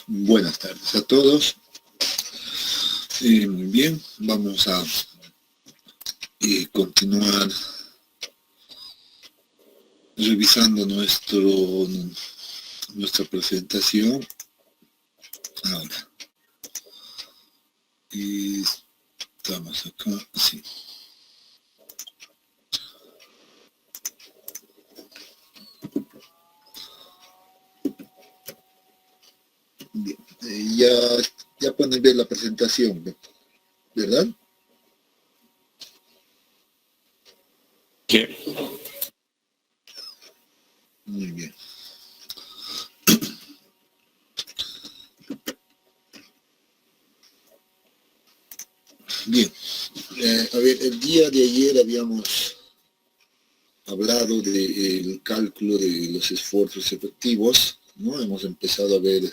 Buenas tardes a todos. Muy bien, vamos a continuar revisando nuestra presentación ahora. Y estamos acá, sí. Bien, ya pueden ver la presentación, ¿verdad? Sí. Muy bien. Bien, a ver, el día de ayer habíamos hablado del cálculo de los esfuerzos efectivos, ¿no? Hemos empezado a ver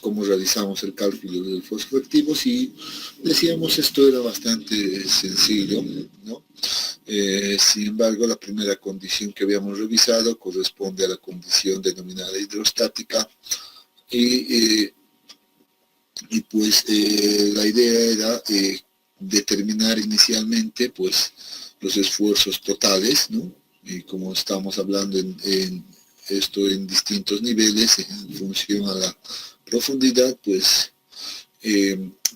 cómo realizamos el cálculo de los esfuerzos efectivos y decíamos esto era bastante sencillo, ¿no? Sin embargo, la primera condición que habíamos revisado corresponde a la condición denominada hidrostática y pues la idea era determinar inicialmente pues los esfuerzos totales, ¿no? Y como estamos hablando en esto en distintos niveles en función a la profundidad, pues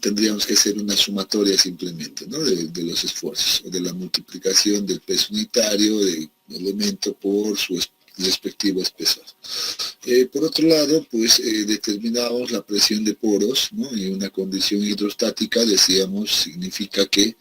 tendríamos que hacer una sumatoria simplemente, ¿no? de los esfuerzos, o de la multiplicación del peso unitario del elemento por su respectivo espesor. Por otro lado, pues determinamos la presión de poros, ¿no? Y una condición hidrostática, decíamos, significa que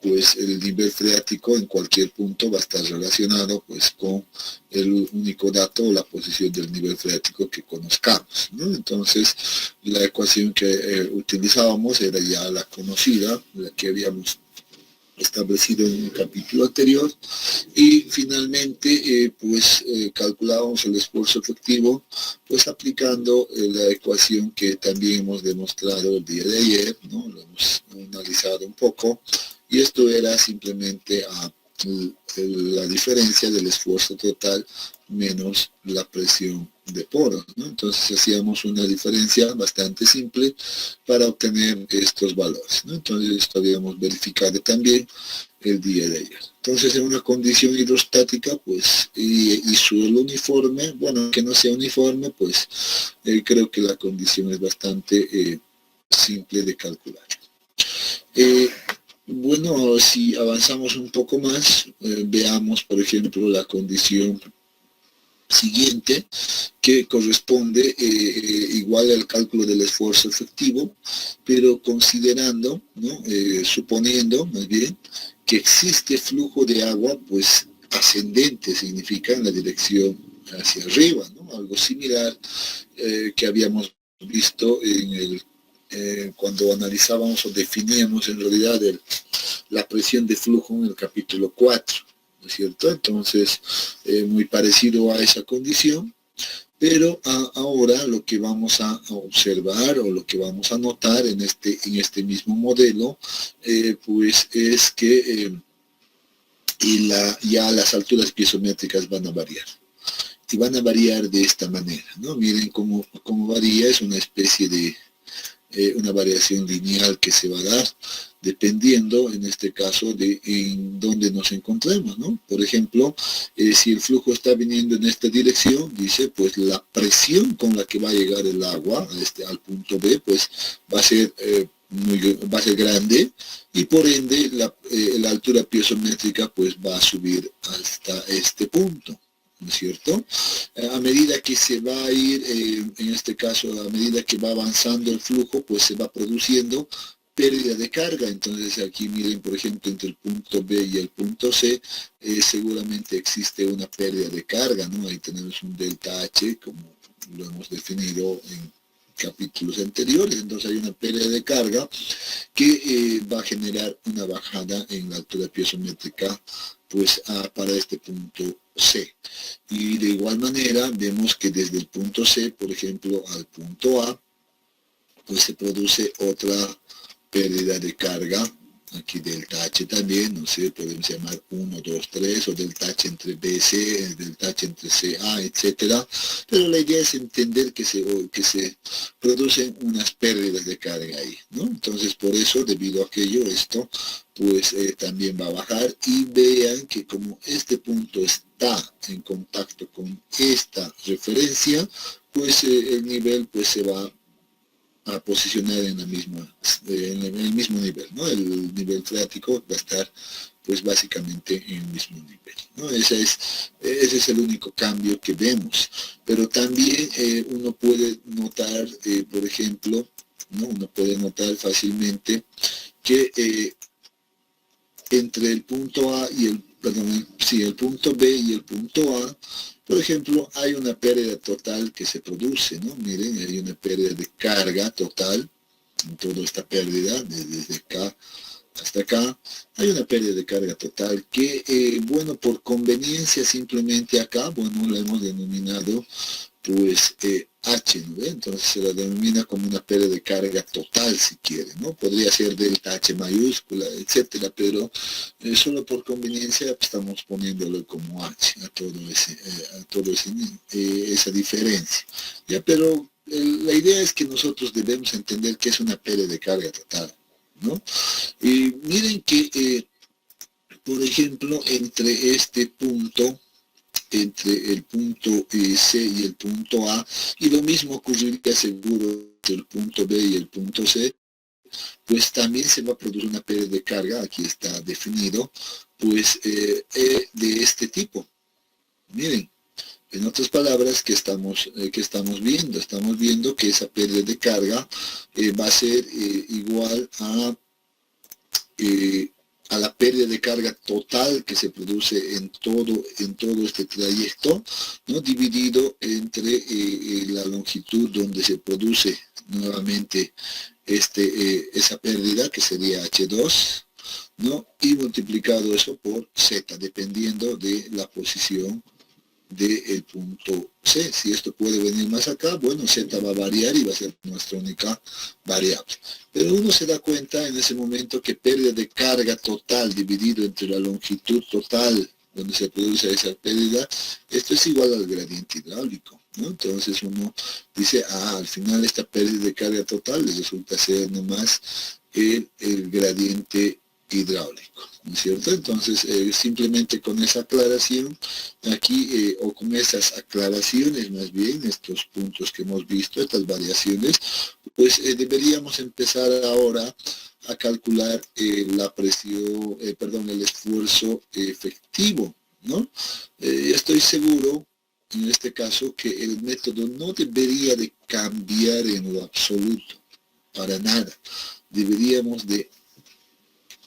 pues el nivel freático en cualquier punto va a estar relacionado pues con el único dato o la posición del nivel freático que conozcamos, ¿no? Entonces la ecuación que utilizábamos era ya la conocida, la que habíamos establecido en un capítulo anterior, y finalmente calculábamos el esfuerzo efectivo pues aplicando la ecuación que también hemos demostrado el día de ayer, ¿no? Lo hemos analizado un poco, y esto era simplemente la diferencia del esfuerzo total menos la presión de poros, ¿no? Entonces hacíamos una diferencia bastante simple para obtener estos valores, ¿no? Entonces esto habíamos verificado también el día de ayer. Entonces en una condición hidrostática, pues, y suelo uniforme, bueno, que no sea uniforme, pues creo que la condición es bastante simple de calcular. Bueno, si avanzamos un poco más, veamos, por ejemplo, la condición siguiente, que corresponde igual al cálculo del esfuerzo efectivo, pero considerando, ¿no? Suponiendo, más bien, que existe flujo de agua, pues, ascendente, significa en la dirección hacia arriba, ¿no? Algo similar que habíamos visto cuando analizábamos o definíamos en realidad la presión de flujo en el capítulo 4, ¿no es cierto? Entonces, muy parecido a esa condición, pero ahora lo que vamos a observar o lo que vamos a notar en este mismo modelo, pues es que ya las alturas piezométricas van a variar. Y van a variar de esta manera, ¿no? Miren cómo varía, es una especie de una variación lineal que se va a dar dependiendo, en este caso, de en dónde nos encontremos, ¿no? Por ejemplo, si el flujo está viniendo en esta dirección, dice, pues la presión con la que va a llegar el agua al punto B, pues va a ser va a ser grande, y por ende la altura piezométrica pues va a subir hasta este punto, ¿no es cierto? A medida que se va a ir, en este caso, a medida que va avanzando el flujo, pues se va produciendo pérdida de carga. Entonces aquí miren, por ejemplo, entre el punto B y el punto C, seguramente existe una pérdida de carga, ¿no? Ahí tenemos un delta H, como lo hemos definido en capítulos anteriores. Entonces hay una pérdida de carga que va a generar una bajada en la altura piezométrica pues para este punto C. Y de igual manera vemos que desde el punto C, por ejemplo, al punto A, pues se produce otra pérdida de carga Aquí delta H también, no sé, podemos llamar 1, 2, 3, o delta H entre B, C, delta H entre C, A, etcétera. Pero la idea es entender que se producen unas pérdidas de carga ahí, ¿no? Entonces, por eso, debido a aquello, esto, pues también va a bajar, y vean que como este punto está en contacto con esta referencia, pues el nivel pues se va a posicionar en el mismo nivel, ¿no? El nivel freático va a estar pues básicamente en el mismo nivel, ¿no? Ese es el único cambio que vemos. Pero también uno puede notar, por ejemplo, ¿no? Uno puede notar fácilmente que entre el punto A y el punto B y el punto A, por ejemplo, hay una pérdida total que se produce, ¿no? Miren, hay una pérdida de carga total en toda esta pérdida, desde acá hasta acá, hay una pérdida de carga total que, bueno, por conveniencia simplemente acá, bueno, la hemos denominado pues H, ¿no? Entonces se la denomina como una pérdida de carga total, si quiere, ¿no? Podría ser delta H mayúscula, etcétera, pero solo por conveniencia estamos poniéndolo como H a todo esa diferencia, ¿ya? Pero la idea es que nosotros debemos entender que es una pérdida de carga total, ¿no? Y miren que, por ejemplo, entre el punto C y el punto A, y lo mismo ocurriría seguro entre el punto B y el punto C, pues también se va a producir una pérdida de carga, aquí está definido, pues de este tipo. Miren, en otras palabras, ¿qué estamos viendo? Estamos viendo que esa pérdida de carga va a ser igual a la pérdida de carga total que se produce en todo este trayecto, ¿no? Dividido entre la longitud donde se produce nuevamente esa pérdida, que sería H2, ¿no? Y multiplicado eso por Z, dependiendo de la posición del punto C. Si esto puede venir más acá, bueno, Z va a variar y va a ser nuestra única variable. Pero uno se da cuenta en ese momento que pérdida de carga total dividido entre la longitud total donde se produce esa pérdida, esto es igual al gradiente hidráulico, ¿no? Entonces uno dice, al final esta pérdida de carga total les resulta ser nomás el gradiente hidráulico, ¿no es cierto? Entonces, simplemente con esa aclaración, aquí, o con esas aclaraciones más bien, estos puntos que hemos visto, estas variaciones, pues deberíamos empezar ahora a calcular la presión, el esfuerzo efectivo, ¿no? Estoy seguro, en este caso, que el método no debería de cambiar en lo absoluto, para nada. Deberíamos de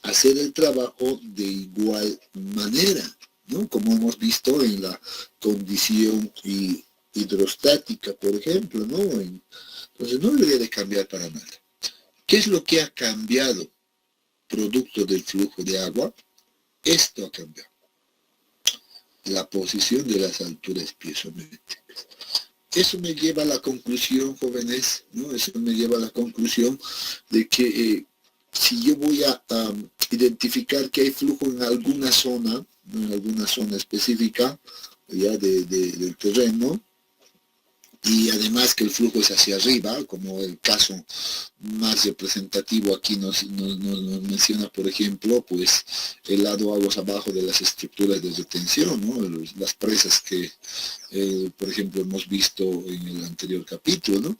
hacer el trabajo de igual manera, ¿no? Como hemos visto en la condición hidrostática, por ejemplo, ¿no? Entonces no debería de cambiar para nada. ¿Qué es lo que ha cambiado producto del flujo de agua? Esto ha cambiado. La posición de las alturas piezométricas. Eso me lleva a la conclusión, jóvenes, ¿no? Eso me lleva a la conclusión de que si yo voy a identificar que hay flujo en alguna zona, ¿no? En alguna zona específica ya del terreno, y además que el flujo es hacia arriba, como el caso más representativo aquí nos menciona, por ejemplo, pues el lado aguas abajo de las estructuras de retención, ¿no? Las presas que, por ejemplo, hemos visto en el anterior capítulo, ¿no?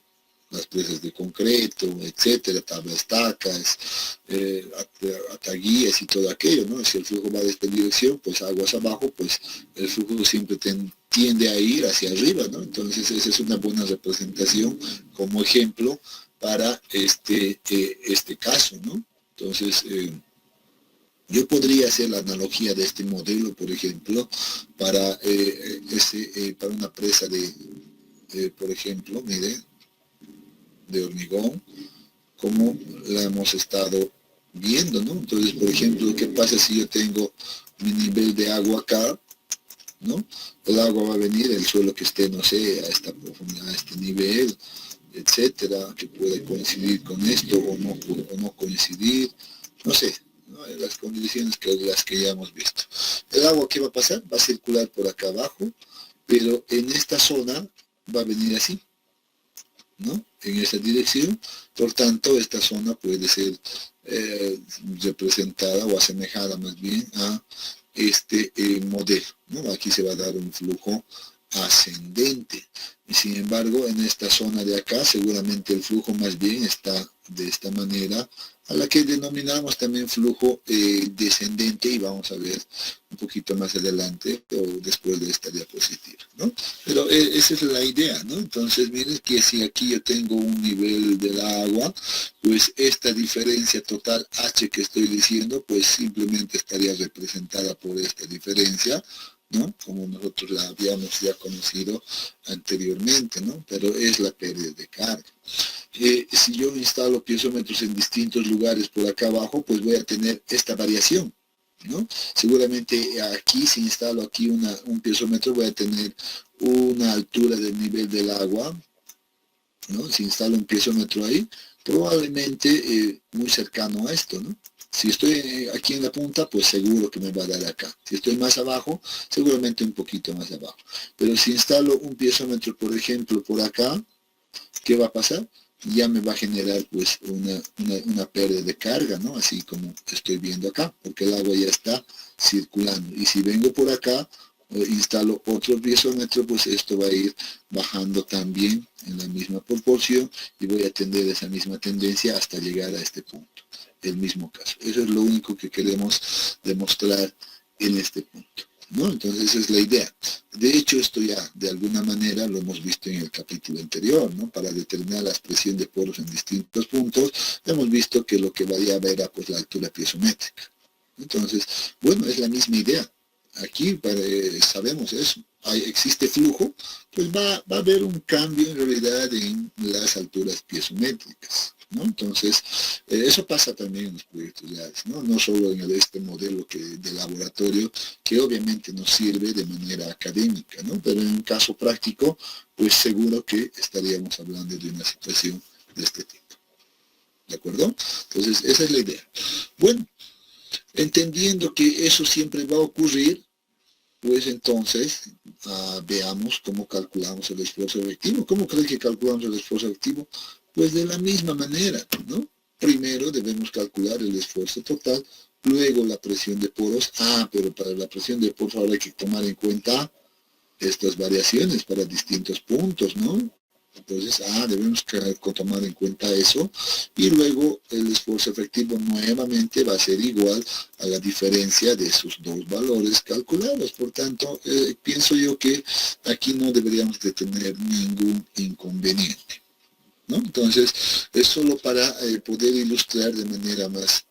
Las presas de concreto, etcétera, tablas estacas, ataguías y todo aquello, ¿no? Si el flujo va de esta dirección, pues aguas abajo, pues el flujo siempre tiende a ir hacia arriba, ¿no? Entonces esa es una buena representación como ejemplo para este caso, ¿no? Entonces, yo podría hacer la analogía de este modelo, por ejemplo, para una presa por ejemplo, miren, de hormigón, como la hemos estado viendo, ¿no? Entonces, por ejemplo, ¿qué pasa si yo tengo mi nivel de agua acá, ¿no? El agua va a venir, el suelo que esté, no sé, a esta profundidad, a este nivel, etcétera, que puede coincidir con esto o no coincidir, no sé. ¿no? En las condiciones que las que ya hemos visto. El agua, ¿qué va a pasar? Va a circular por acá abajo, pero en esta zona va a venir así, ¿no? En esa dirección. Por tanto, esta zona puede ser representada o asemejada más bien a este modelo, ¿no? Aquí se va a dar un flujo ascendente. Y sin embargo, en esta zona de acá, seguramente el flujo más bien está de esta manera, a la que denominamos también flujo descendente, y vamos a ver un poquito más adelante o después de esta diapositiva, ¿no? Pero esa es la idea, ¿no? Entonces, miren que si aquí yo tengo un nivel del agua, pues esta diferencia total H que estoy diciendo, pues simplemente estaría representada por esta diferencia, ¿no? Como nosotros la habíamos ya conocido anteriormente, ¿no? Pero es la pérdida de carga. Si yo instalo piezómetros en distintos lugares por acá abajo, pues voy a tener esta variación, ¿no? Seguramente aquí, si instalo aquí un piezómetro, voy a tener una altura del nivel del agua, ¿no? Si instalo un piezómetro ahí, probablemente muy cercano a esto, ¿no? Si estoy aquí en la punta, pues seguro que me va a dar acá. Si estoy más abajo, seguramente un poquito más abajo. Pero si instalo un piezómetro, por ejemplo, por acá, ¿qué va a pasar? Ya me va a generar pues una pérdida de carga, ¿no? Así como estoy viendo acá, porque el agua ya está circulando. Y si vengo por acá, instalo otro piezómetro, pues esto va a ir bajando también en la misma proporción y voy a tener esa misma tendencia hasta llegar a este punto. El mismo caso. Eso es lo único que queremos demostrar en este punto, ¿no? Entonces esa es la idea. De hecho, esto ya de alguna manera lo hemos visto en el capítulo anterior, ¿no? Para determinar la expresión de poros en distintos puntos, hemos visto que lo que variaba era pues la altura piezométrica. Entonces, bueno, es la misma idea. Aquí sabemos eso. Existe flujo, pues va a haber un cambio en realidad en las alturas piezométricas, ¿no? Entonces, eso pasa también en los proyectos reales, ¿no? No solo en este modelo de laboratorio, que obviamente nos sirve de manera académica, ¿no? Pero en un caso práctico, pues seguro que estaríamos hablando de una situación de este tipo. ¿De acuerdo? Entonces, esa es la idea. Bueno, entendiendo que eso siempre va a ocurrir, pues entonces veamos cómo calculamos el esfuerzo efectivo. ¿Cómo creen que calculamos el esfuerzo efectivo? Pues de la misma manera, ¿no? Primero debemos calcular el esfuerzo total, luego la presión de poros. Pero para la presión de poros ahora hay que tomar en cuenta estas variaciones para distintos puntos, ¿no? Entonces, debemos tomar en cuenta eso, y luego el esfuerzo efectivo nuevamente va a ser igual a la diferencia de esos dos valores calculados. Por tanto, pienso yo que aquí no deberíamos de tener ningún inconveniente, ¿no? Entonces, es solo para poder ilustrar de manera más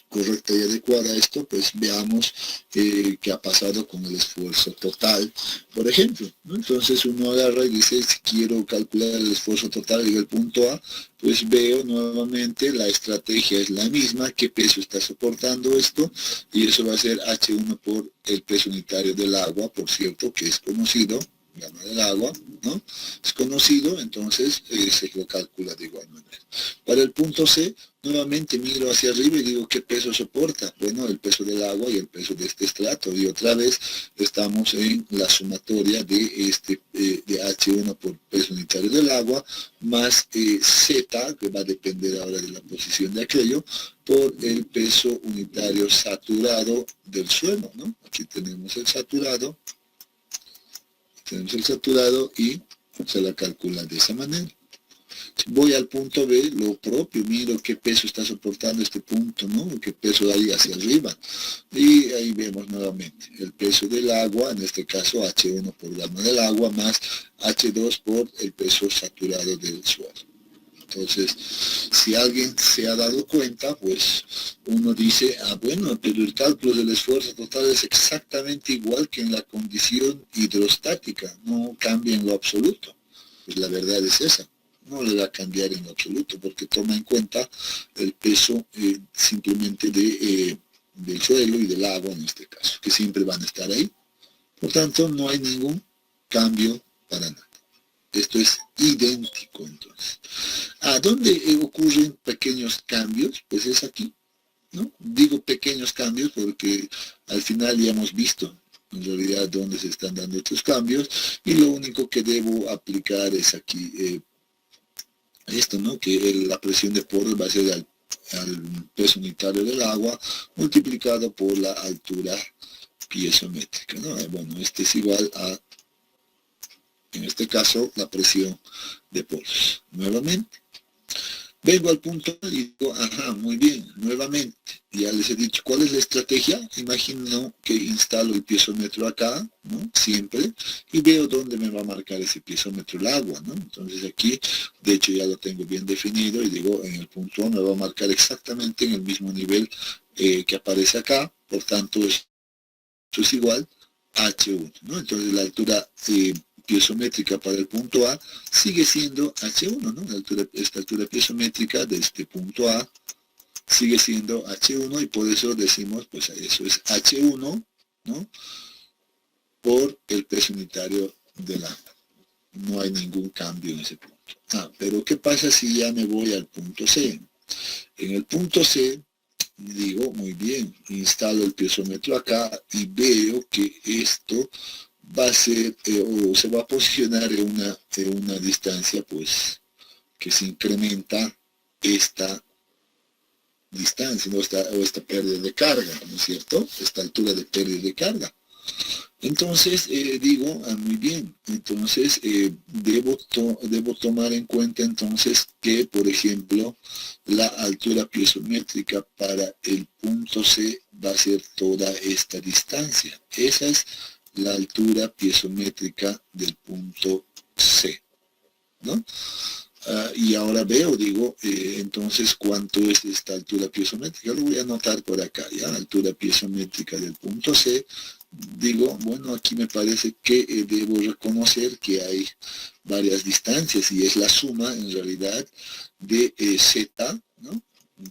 correcta y adecuada a esto, pues veamos qué ha pasado con el esfuerzo total, por ejemplo, ¿no? Entonces uno agarra y dice, si quiero calcular el esfuerzo total en el punto A, pues veo nuevamente, la estrategia es la misma, qué peso está soportando esto, y eso va a ser H1 por el peso unitario del agua, por cierto, que es conocido, gama del agua, ¿no? Es conocido, entonces se lo calcula de igual manera. Para el punto C, nuevamente miro hacia arriba y digo, ¿qué peso soporta? Bueno, el peso del agua y el peso de este estrato. Y otra vez estamos en la sumatoria de H1 por peso unitario del agua, más Z, que va a depender ahora de la posición de aquello, por el peso unitario saturado del suelo, ¿no? Aquí tenemos el saturado. Tenemos el saturado y se la calcula de esa manera. Voy al punto B, lo propio, miro qué peso está soportando este punto, ¿no? Qué peso hay hacia arriba. Y ahí vemos nuevamente el peso del agua, en este caso H1 por gama del agua, más H2 por el peso saturado del suelo. Entonces, si alguien se ha dado cuenta, pues uno dice, bueno, pero el cálculo del esfuerzo total es exactamente igual que en la condición hidrostática, no cambia en lo absoluto. Pues la verdad es esa, no le va a cambiar en lo absoluto, porque toma en cuenta el peso simplemente del suelo y del agua en este caso, que siempre van a estar ahí. Por tanto, no hay ningún cambio para nada. Esto es idéntico entonces. ¿A dónde ocurren pequeños cambios? Pues es aquí, ¿no? Digo pequeños cambios porque al final ya hemos visto en realidad dónde se están dando estos cambios, y lo único que debo aplicar es aquí esto, ¿no? Que la presión de poros va a ser al peso unitario del agua multiplicado por la altura piezométrica, ¿no? Bueno, este es igual a, en este caso, la presión de poros. Nuevamente, vengo al punto y digo, ajá, muy bien, nuevamente, ya les he dicho, ¿cuál es la estrategia? Imagino que instalo el piezómetro acá, ¿no? Siempre, y veo dónde me va a marcar ese piezómetro el agua, ¿no? Entonces aquí, de hecho ya lo tengo bien definido, y digo, en el punto A me va a marcar exactamente en el mismo nivel que aparece acá, por tanto, esto es igual a H1, ¿no? Entonces la altura piezométrica para el punto A sigue siendo H1, ¿no? Esta altura piezométrica de este punto A sigue siendo H1, y por eso decimos, pues eso es H1, ¿no? Por el peso unitario del agua. No hay ningún cambio en ese punto. Pero ¿qué pasa si ya me voy al punto C? En el punto C, digo, muy bien, instalo el piezómetro acá y veo que esto va a ser o se va a posicionar en una distancia pues que se incrementa esta distancia, ¿no? esta pérdida de carga, ¿no es cierto? Esta altura de pérdida de carga. Entonces digo, muy bien, entonces debo tomar en cuenta entonces que, por ejemplo, la altura piezométrica para el punto C va a ser toda esta distancia. Esa es la altura piezométrica del punto C, ¿no? Y ahora veo, digo, entonces, ¿cuánto es esta altura piezométrica? Lo voy a anotar por acá, ¿ya? Altura piezométrica del punto C. Digo, bueno, aquí me parece que debo reconocer que hay varias distancias, y es la suma, en realidad, de Z, ¿no?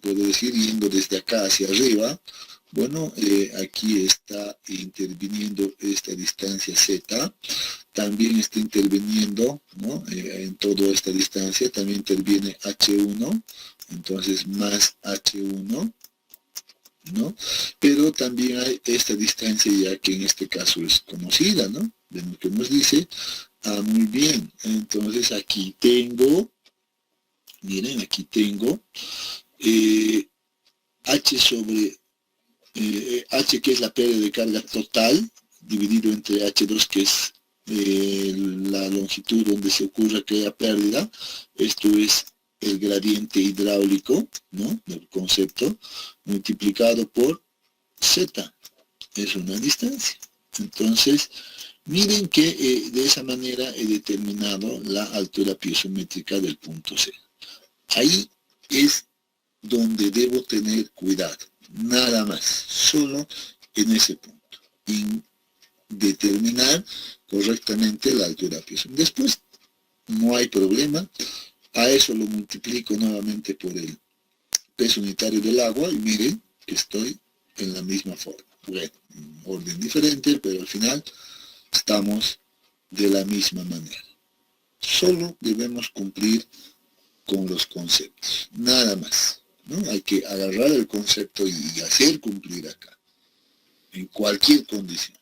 Puedo decir, yendo desde acá hacia arriba. Bueno, aquí está interviniendo esta distancia Z, también está interviniendo, ¿no? En toda esta distancia también interviene H1, entonces más H1, ¿no? Pero también hay esta distancia ya que en este caso es conocida, ¿no? De lo que nos dice, muy bien, entonces aquí tengo, miren, aquí tengo H sobre H, que es la pérdida de carga total, dividido entre H2, que es la longitud donde se ocurre aquella pérdida. Esto es el gradiente hidráulico, ¿no? Del concepto, multiplicado por Z. Es una distancia. Entonces, miren que de esa manera he determinado la altura piezométrica del punto C. Ahí es donde debo tener cuidado. Nada más, solo en ese punto, en determinar correctamente la altura piezométrica. Después no hay problema, a eso lo multiplico nuevamente por el peso unitario del agua, y miren que estoy en la misma forma. Bueno, en orden diferente, pero al final estamos de la misma manera. Solo debemos cumplir con los conceptos, nada más, ¿no? Hay que agarrar el concepto y hacer cumplir acá, en cualquier condición.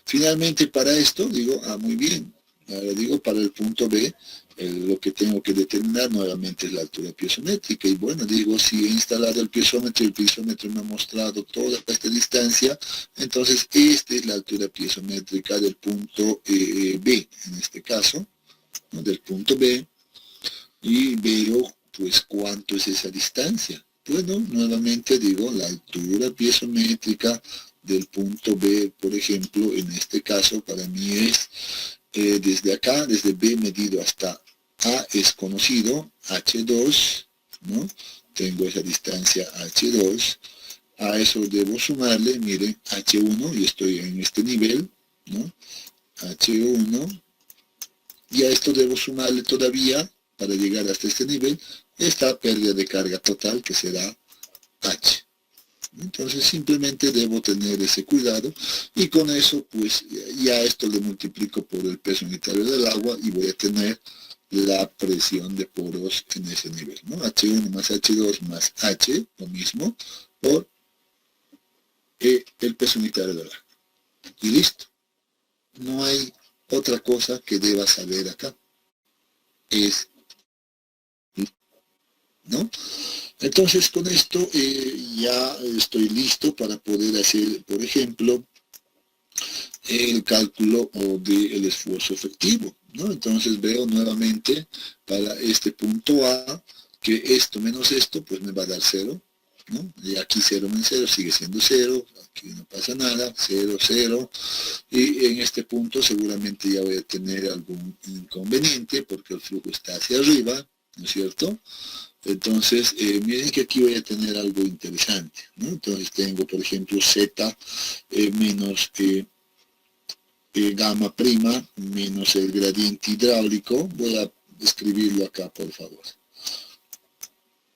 Finalmente, para esto, digo, muy bien, ahora digo, para el punto B, lo que tengo que determinar nuevamente es la altura piezométrica, y bueno, digo, si he instalado el piezómetro me ha mostrado toda esta distancia, entonces esta es la altura piezométrica del punto B, en este caso, ¿no? Del punto B, y veo pues cuánto es esa distancia. Bueno, nuevamente digo, la altura piezométrica del punto B, por ejemplo, en este caso para mí es desde acá, desde B medido hasta A es conocido, H2, ¿no? Tengo esa distancia H2, a eso debo sumarle, miren, H1, y estoy en este nivel, ¿no? H1, y a esto debo sumarle todavía, para llegar hasta este nivel, esta pérdida de carga total que será H. Entonces simplemente debo tener ese cuidado, y con eso pues ya esto lo multiplico por el peso unitario del agua y voy a tener la presión de poros en ese nivel, ¿no? H1 más H2 más H, lo mismo, por el peso unitario del agua. Y listo. No hay otra cosa que deba saber acá. Es, ¿no? Entonces con esto ya estoy listo para poder hacer, por ejemplo, el cálculo del esfuerzo efectivo, ¿no? Entonces veo nuevamente para este punto A que esto menos esto pues me va a dar 0, ¿no? Y aquí 0 menos 0 sigue siendo 0, aquí no pasa nada, 0, 0, y en este punto seguramente ya voy a tener algún inconveniente porque el flujo está hacia arriba, ¿no es cierto? Entonces, miren que aquí voy a tener algo interesante, ¿no? Entonces tengo, por ejemplo, Z menos gamma prima menos el gradiente hidráulico. Voy a escribirlo acá, por favor.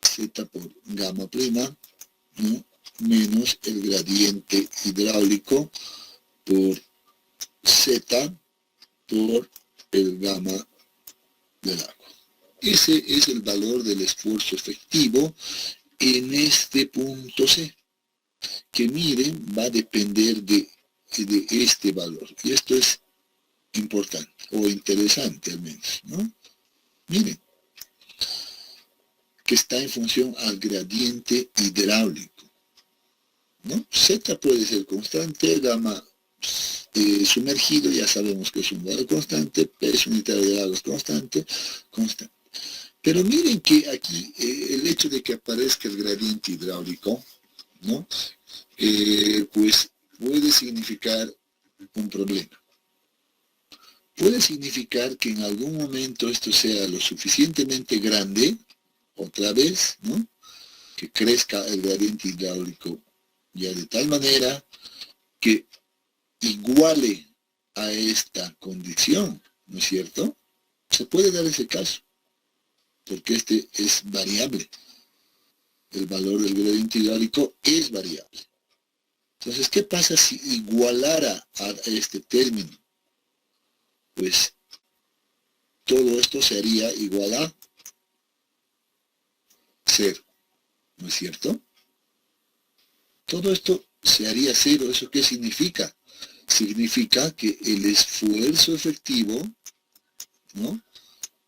Z por gamma prima, ¿no? Menos el gradiente hidráulico por Z por el gamma del agua. Ese es el valor del esfuerzo efectivo en este punto C, que miren, va a depender de este valor. Y esto es importante, o interesante al menos, ¿no? Miren, que está en función al gradiente hidráulico, ¿no? Z puede ser constante, gamma sumergido, ya sabemos que es un valor constante, peso unitario del agua es constante. Pero miren que aquí el hecho de que aparezca el gradiente hidráulico, ¿no? Pues puede significar un problema. Puede significar que en algún momento esto sea lo suficientemente grande, otra vez, ¿no? Que crezca el gradiente hidráulico ya de tal manera que iguale a esta condición, ¿no es cierto? Se puede dar ese caso, porque este es variable. El valor del gradiente hidráulico es variable. Entonces, ¿qué pasa si igualara a este término? Pues todo esto sería igual a 0, ¿no es cierto? Todo esto se haría 0. ¿Eso qué significa? Significa que el esfuerzo efectivo, ¿no?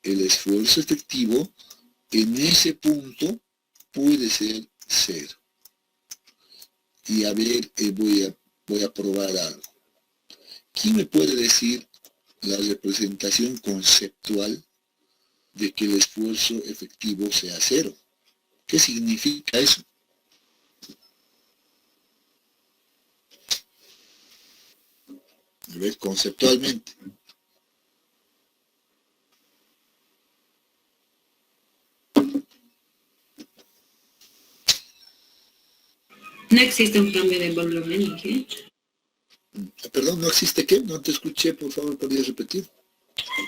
El esfuerzo efectivo en ese punto puede ser 0. Y a ver, voy a probar algo. ¿Quién me puede decir la representación conceptual de que el esfuerzo efectivo sea 0? ¿Qué significa eso? A ver, conceptualmente. No existe un cambio de volumen, ¿qué? Perdón, ¿no existe qué? No te escuché, por favor, ¿podrías repetir?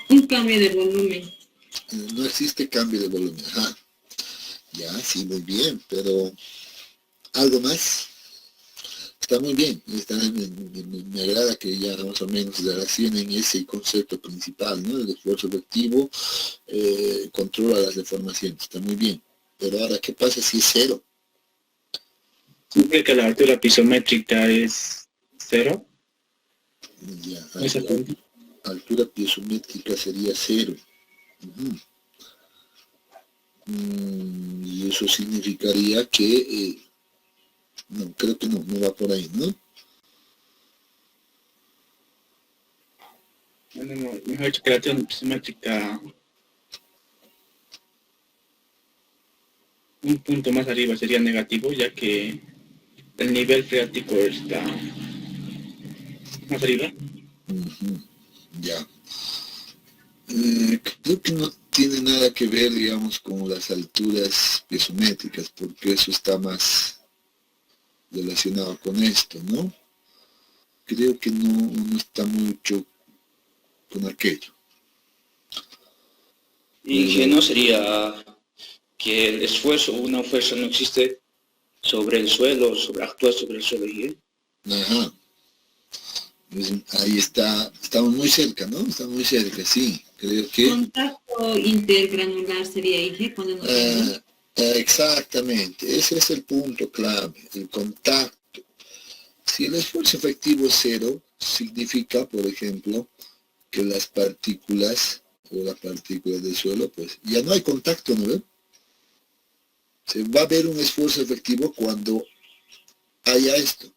Un cambio de volumen. No existe cambio de volumen. Ajá. Ya, sí, muy bien, pero ¿algo más? Está muy bien. Me agrada que ya más o menos relacionen ese concepto principal, ¿no? El esfuerzo efectivo controla las deformaciones. Está muy bien. Pero ahora, ¿qué pasa si es 0? ¿Significa que la altura pisométrica es 0? Ya, ¿Esa cuenta? altura piezométrica sería 0. Y eso significaría que, no, creo que no va por ahí, ¿no? Bueno, mejor dicho que la altura pisométrica un punto más arriba sería negativo, ya que el nivel freático está más arriba. Ya. Creo que no tiene nada que ver, digamos, con las alturas piezométricas, porque eso está más relacionado con esto, ¿no? Creo que no está mucho con aquello. Y que no sería que el esfuerzo, una fuerza no existe sobre el suelo, actúa sobre el suelo. ¿Y? Ajá. Pues ahí estamos muy cerca, ¿no? Estamos muy cerca, sí. Creo que Contacto intergranular sería IG cuando no Exactamente, ese es el punto clave, el contacto. Si el esfuerzo efectivo es cero, significa, por ejemplo, que las partículas o las partículas del suelo, pues ya no hay contacto, ¿no ve? Se va a ver un esfuerzo efectivo cuando haya esto.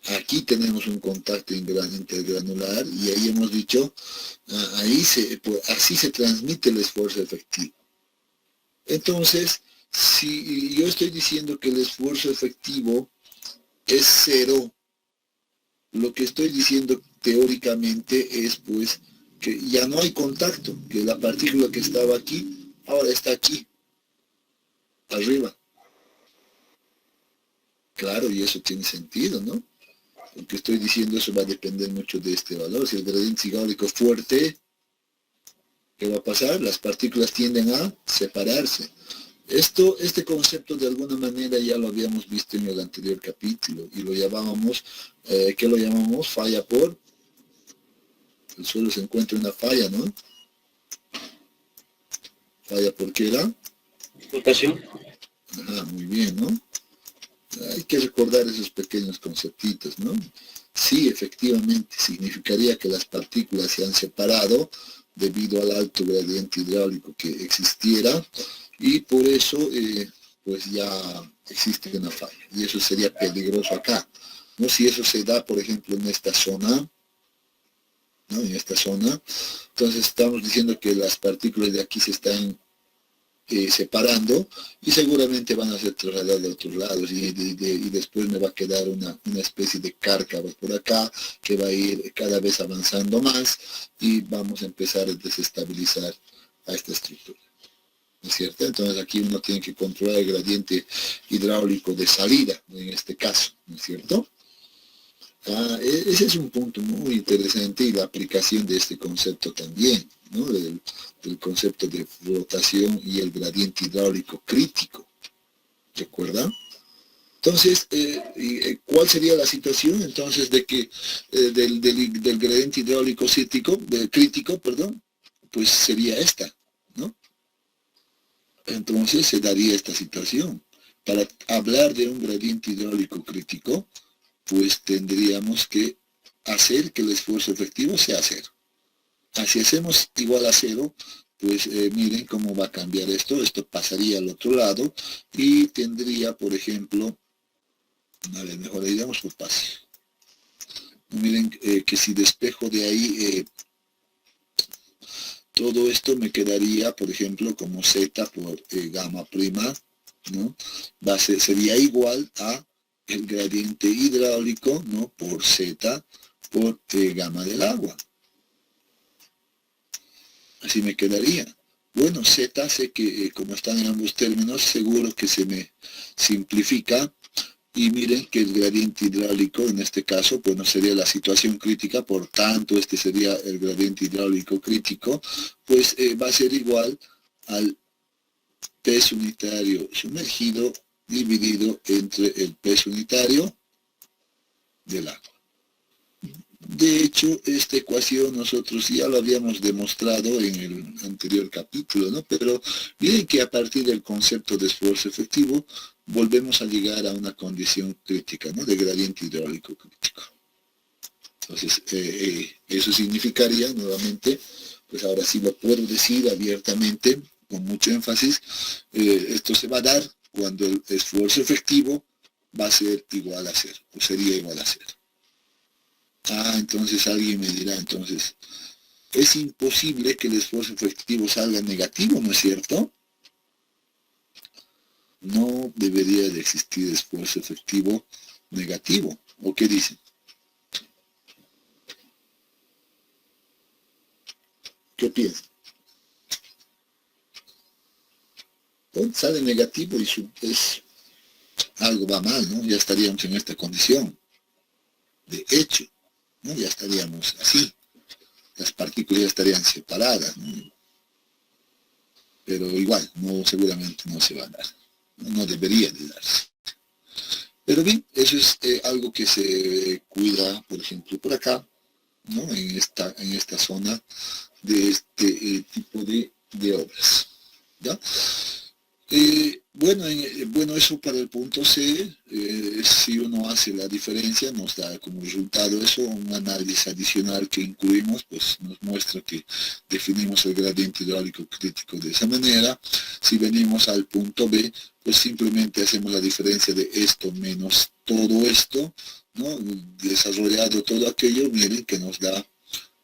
Aquí tenemos un contacto intergranular y ahí hemos dicho, pues, así se transmite el esfuerzo efectivo. Entonces, si yo estoy diciendo que el esfuerzo efectivo es cero, lo que estoy diciendo teóricamente es pues que ya no hay contacto, que la partícula que estaba aquí, ahora está aquí, arriba. Claro, y eso tiene sentido, ¿no? Lo que estoy diciendo, eso va a depender mucho de este valor. Si el gradiente sigmático es fuerte, ¿qué va a pasar? Las partículas tienden a separarse. Este concepto de alguna manera ya lo habíamos visto en el anterior capítulo y lo llamábamos, ¿qué lo llamamos? Falla por, el suelo se encuentra en una falla, ¿no? Falla por qué era. Rotación. Ajá, muy bien, ¿no? Hay que recordar esos pequeños conceptitos, ¿no? Sí, efectivamente, significaría que las partículas se han separado debido al alto gradiente hidráulico que existiera y por eso, pues ya existe una falla. Y eso sería peligroso acá, ¿no? Si eso se da, por ejemplo, en esta zona, ¿no? En esta zona, entonces estamos diciendo que las partículas de aquí se están separando y seguramente van a ser trasladadas de otros lados y después me va a quedar una especie de cárcava por acá que va a ir cada vez avanzando más y vamos a empezar a desestabilizar a esta estructura, ¿no es cierto? Entonces aquí uno tiene que controlar el gradiente hidráulico de salida en este caso, ¿no es cierto? Ese es un punto muy interesante y la aplicación de este concepto también, ¿no? Del concepto de flotación y el gradiente hidráulico crítico, ¿recuerdan? Entonces, ¿cuál sería la situación entonces de que del gradiente hidráulico crítico, perdón, pues sería esta, ¿no? Entonces se daría esta situación. Para hablar de un gradiente hidráulico crítico, pues tendríamos que hacer que el esfuerzo efectivo sea cero. Si hacemos igual a cero, pues miren cómo va a cambiar esto. Esto pasaría al otro lado y tendría, por ejemplo, a ver, mejor le damos por pase. Miren que si despejo de ahí, todo esto me quedaría, por ejemplo, como Z por gamma prima, ¿no? Sería igual a el gradiente hidráulico, ¿no? Por Z por gamma del agua. Así me quedaría. Bueno, Z sé que como están en ambos términos, seguro que se me simplifica. Y miren que el gradiente hidráulico, en este caso, pues no sería la situación crítica, por tanto, este sería el gradiente hidráulico crítico, pues va a ser igual al peso unitario sumergido dividido entre el peso unitario del agua. De hecho, esta ecuación nosotros ya lo habíamos demostrado en el anterior capítulo, ¿no? Pero miren que a partir del concepto de esfuerzo efectivo, volvemos a llegar a una condición crítica, ¿no? De gradiente hidráulico crítico. Entonces, eso significaría, nuevamente, pues ahora sí lo puedo decir abiertamente, con mucho énfasis, esto se va a dar cuando el esfuerzo efectivo va a ser igual a cero, o sería igual a cero. Entonces alguien me dirá, entonces, es imposible que el esfuerzo efectivo salga negativo, ¿no es cierto? No debería de existir esfuerzo efectivo negativo. ¿O qué dicen? ¿Qué piensan? Pues sale negativo y algo va mal, ¿no? Ya estaríamos en esta condición. De hecho, ¿no? Ya estaríamos así. Las partículas ya estarían separadas, ¿no? Pero igual, seguramente no se va a dar. No debería de darse. Pero bien, eso es algo que se cuida, por ejemplo, por acá, ¿no? En esta zona de este tipo de obras, ¿ya? Bueno, eso para el punto C, si uno hace la diferencia, nos da como resultado eso, un análisis adicional que incluimos, pues nos muestra que definimos el gradiente hidráulico crítico de esa manera. Si venimos al punto B, pues simplemente hacemos la diferencia de esto menos todo esto, ¿no? Desarrollado todo aquello, miren que nos da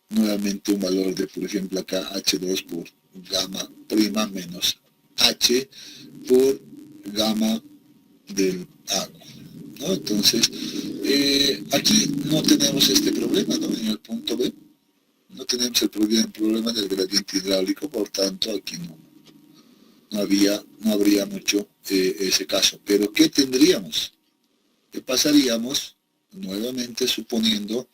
nuevamente un valor de, por ejemplo, acá H2 por gamma prima menos H por gamma del agua, ¿no? Entonces, aquí no tenemos este problema, ¿no? En el punto B no tenemos el problema del gradiente hidráulico, por tanto aquí no habría mucho ese caso. Pero ¿qué tendríamos? ¿Qué pasaríamos? Nuevamente suponiendo,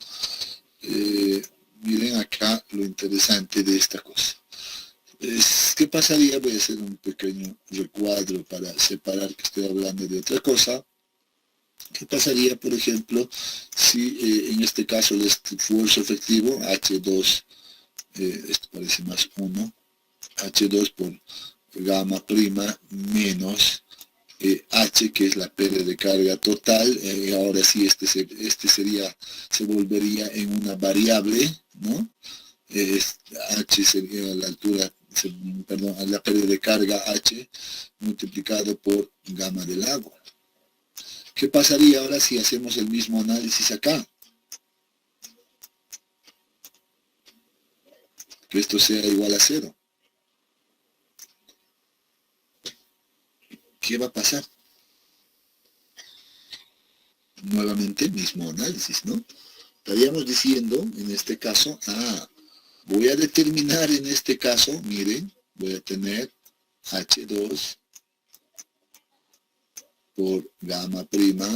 miren acá lo interesante de esta cosa. ¿Qué pasaría? Voy a hacer un pequeño recuadro para separar que estoy hablando de otra cosa. ¿Qué pasaría, por ejemplo, si en este caso el esfuerzo efectivo, H2, esto parece más 1, H2 por gamma prima menos H, que es la pérdida de carga total, ahora sí se volvería en una variable, ¿no? H sería la altura, la pérdida de carga H multiplicado por gamma del agua. ¿Qué pasaría ahora si hacemos el mismo análisis acá? Que esto sea igual a 0. ¿Qué va a pasar? Nuevamente, mismo análisis, ¿no? Estaríamos diciendo, en este caso, voy a determinar en este caso, miren, voy a tener H2 por gamma prima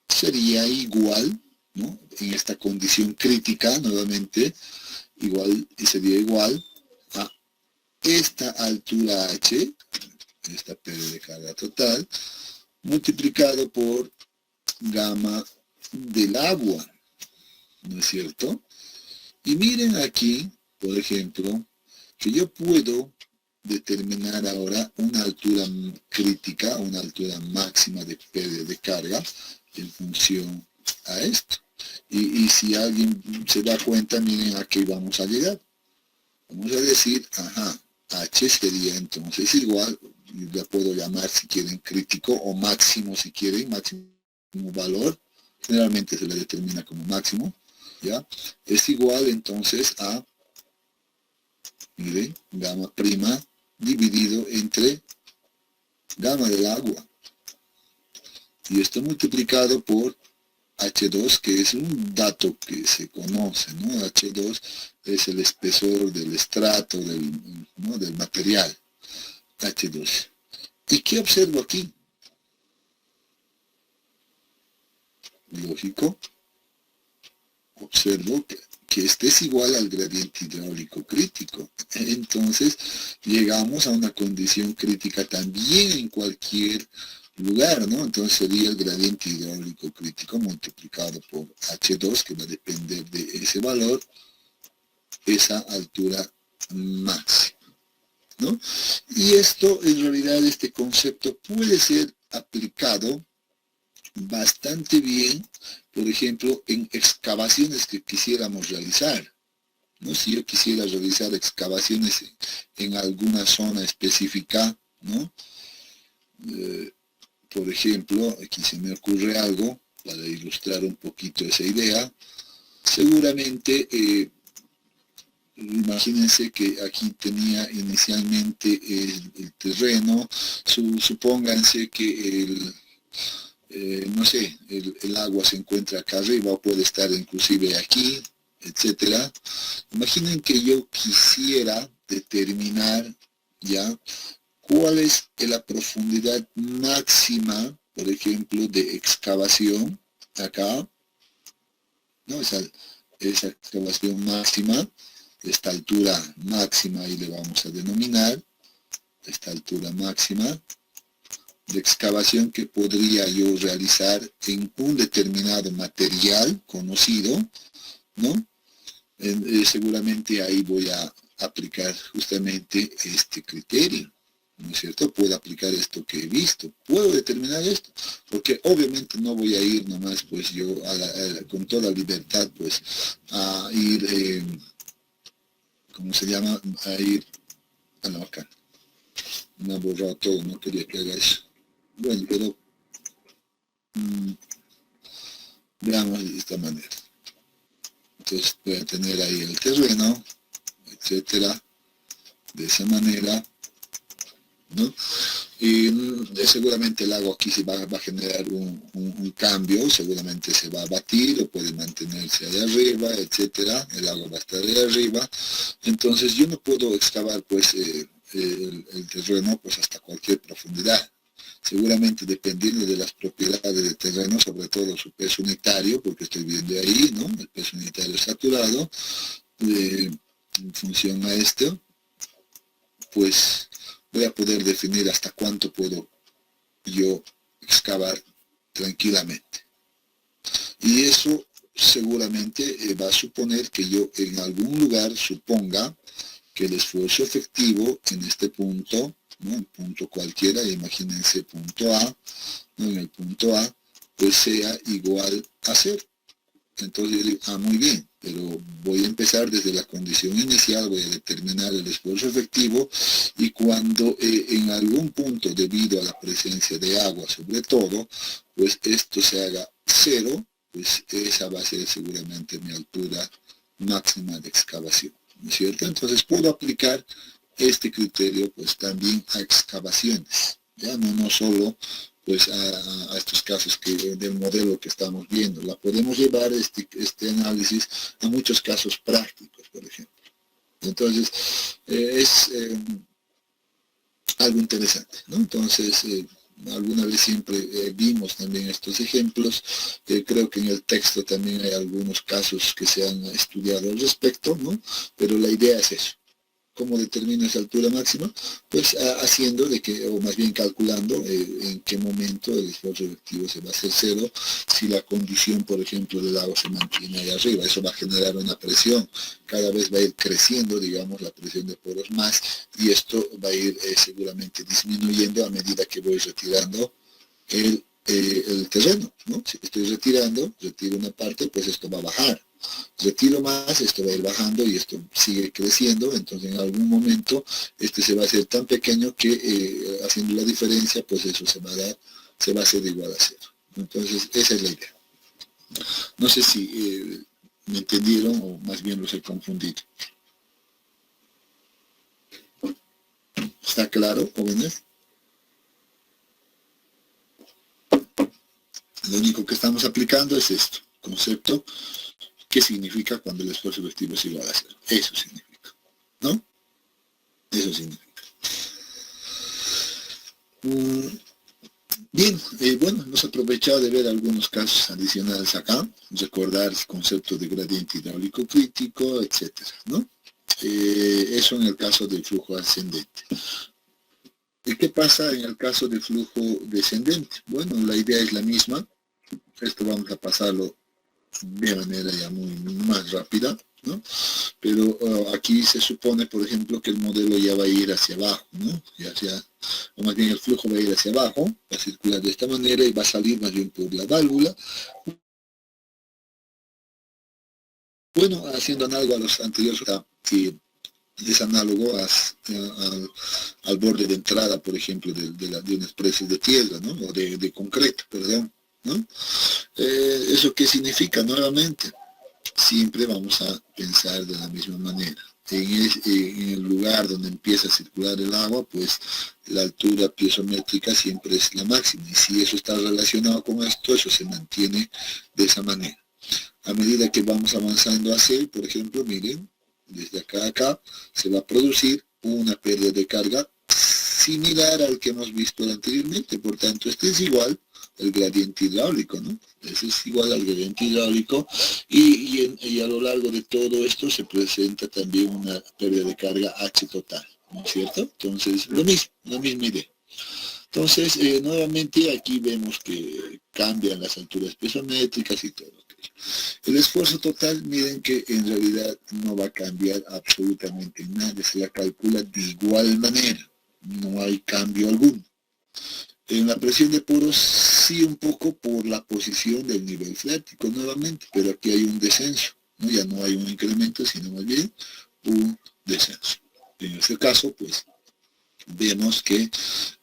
sería igual, ¿no? En esta condición crítica, nuevamente, sería igual a esta altura H, esta pérdida de carga total, multiplicado por gamma del agua, ¿no es cierto? Y miren aquí, por ejemplo, que yo puedo determinar ahora una altura crítica, una altura máxima de pérdida de carga en función a esto. Y si alguien se da cuenta, miren a qué vamos a llegar. Vamos a decir, H sería entonces igual, la puedo llamar si quieren crítico o máximo si quieren, máximo valor, generalmente se le determina como máximo, ¿ya? Es igual entonces a, miren, gamma prima dividido entre gamma del agua. Y esto multiplicado por H2, que es un dato que se conoce, ¿no? H2 es el espesor del estrato del material. H2. ¿Y qué observo aquí? Lógico. Observo que este es igual al gradiente hidráulico crítico. Entonces, llegamos a una condición crítica también en cualquier lugar, ¿no? Entonces sería el gradiente hidráulico crítico multiplicado por H2, que va a depender de ese valor, esa altura máxima, ¿no? Y esto, en realidad, este concepto puede ser aplicado bastante bien, por ejemplo, en excavaciones que quisiéramos realizar, ¿no? Si yo quisiera realizar excavaciones en alguna zona específica, ¿no? Por ejemplo, aquí se me ocurre algo para ilustrar un poquito esa idea. Seguramente, imagínense que aquí tenía inicialmente el terreno, supónganse que no sé, el agua se encuentra acá arriba o puede estar inclusive aquí, etcétera. Imaginen que yo quisiera determinar ya cuál es la profundidad máxima, por ejemplo, de excavación acá, ¿no? Esa excavación máxima, esta altura máxima, ahí le vamos a denominar, esta altura máxima de excavación que podría yo realizar en un determinado material conocido, ¿no? Seguramente ahí voy a aplicar justamente este criterio, ¿no es cierto? Puedo aplicar esto que he visto, puedo determinar esto, porque obviamente no voy a ir nomás, pues yo con toda libertad, pues a ir, ¿cómo se llama? A ir, no, acá, me ha borrado todo, no quería que haga eso. Bueno, pero veamos de esta manera. Entonces voy a tener ahí el terreno, etcétera, de esa manera, ¿no? Y seguramente el agua aquí se va a generar un cambio, seguramente se va a batir o puede mantenerse ahí arriba, etcétera, el agua va a estar ahí arriba, entonces yo no puedo excavar pues el terreno pues hasta cualquier profundidad. Seguramente dependiendo de las propiedades del terreno, sobre todo su peso unitario, porque estoy viendo ahí, ¿no? El peso unitario saturado, en función a esto, pues voy a poder definir hasta cuánto puedo yo excavar tranquilamente. Y eso seguramente va a suponer que yo en algún lugar suponga que el esfuerzo efectivo en este punto, ¿no? El punto cualquiera, imagínense punto A, ¿no? En el punto A, pues sea igual a 0. Entonces yo digo, muy bien, pero voy a empezar desde la condición inicial, voy a determinar el esfuerzo efectivo y cuando en algún punto, debido a la presencia de agua sobre todo, pues esto se haga 0, pues esa va a ser seguramente mi altura máxima de excavación, ¿no es cierto? Entonces puedo aplicar este criterio pues también a excavaciones, ya no solo pues a estos casos del modelo que estamos viendo. La podemos llevar este análisis a muchos casos prácticos, por ejemplo. Entonces, es algo interesante, ¿no? Entonces, alguna vez siempre vimos también estos ejemplos. Creo que en el texto también hay algunos casos que se han estudiado al respecto, ¿no? Pero la idea es eso. ¿Cómo determino esa altura máxima? Pues haciendo o más bien calculando en qué momento el esfuerzo efectivo se va a hacer 0, si la condición, por ejemplo, del agua se mantiene ahí arriba. Eso va a generar una presión, cada vez va a ir creciendo, digamos, la presión de poros más, y esto va a ir seguramente disminuyendo a medida que voy retirando el terreno, ¿no? Si estoy retiro una parte, pues esto va a bajar. Retiro más, esto va a ir bajando y esto sigue creciendo, entonces en algún momento se va a hacer tan pequeño que haciendo la diferencia, pues eso se va a hacer igual a 0. Entonces esa es la idea. No sé si me entendieron o más bien los he confundido. ¿Está claro, jóvenes? Lo único que estamos aplicando es esto, concepto. ¿Qué significa cuando el esfuerzo efectivo es igual a 0? Eso significa, ¿no? Eso significa. Bien, bueno, hemos aprovechado de ver algunos casos adicionales acá, recordar el concepto de gradiente hidráulico crítico, etcétera, ¿no? Eso en el caso del flujo ascendente. ¿Y qué pasa en el caso del flujo descendente? Bueno, la idea es la misma. Esto vamos a pasarlo de manera ya muy más rápida, ¿no? Pero aquí se supone, por ejemplo, que el modelo ya va a ir hacia abajo, ¿no? O más bien el flujo va a ir hacia abajo, va a circular de esta manera y va a salir más bien por la válvula. Bueno, haciendo análogo a los anteriores, que es análogo al borde de entrada, por ejemplo, de unas presas de tierra, ¿no? O de concreto, perdón, ¿no? ¿Eso qué significa? Nuevamente, siempre vamos a pensar de la misma manera. En el lugar donde empieza a circular el agua, pues la altura piezométrica siempre es la máxima. Y si eso está relacionado con esto, eso se mantiene de esa manera. A medida que vamos avanzando hacia él, por ejemplo, miren, desde acá a acá, se va a producir una pérdida de carga similar al que hemos visto anteriormente. Por tanto, este es igual al gradiente hidráulico, ¿no? Ese es igual al gradiente hidráulico y a lo largo de todo esto se presenta también una pérdida de carga H total, ¿no es cierto? Entonces, lo mismo, la misma idea. Entonces, nuevamente aquí vemos que cambian las alturas piezométricas y todo. El esfuerzo total, miren que en realidad no va a cambiar absolutamente nada, se la calcula de igual manera, no hay cambio alguno. En la presión de poros sí un poco por la posición del nivel freático nuevamente, pero aquí hay un descenso, ¿no? Ya no hay un incremento, sino más bien un descenso. En este caso, pues, vemos que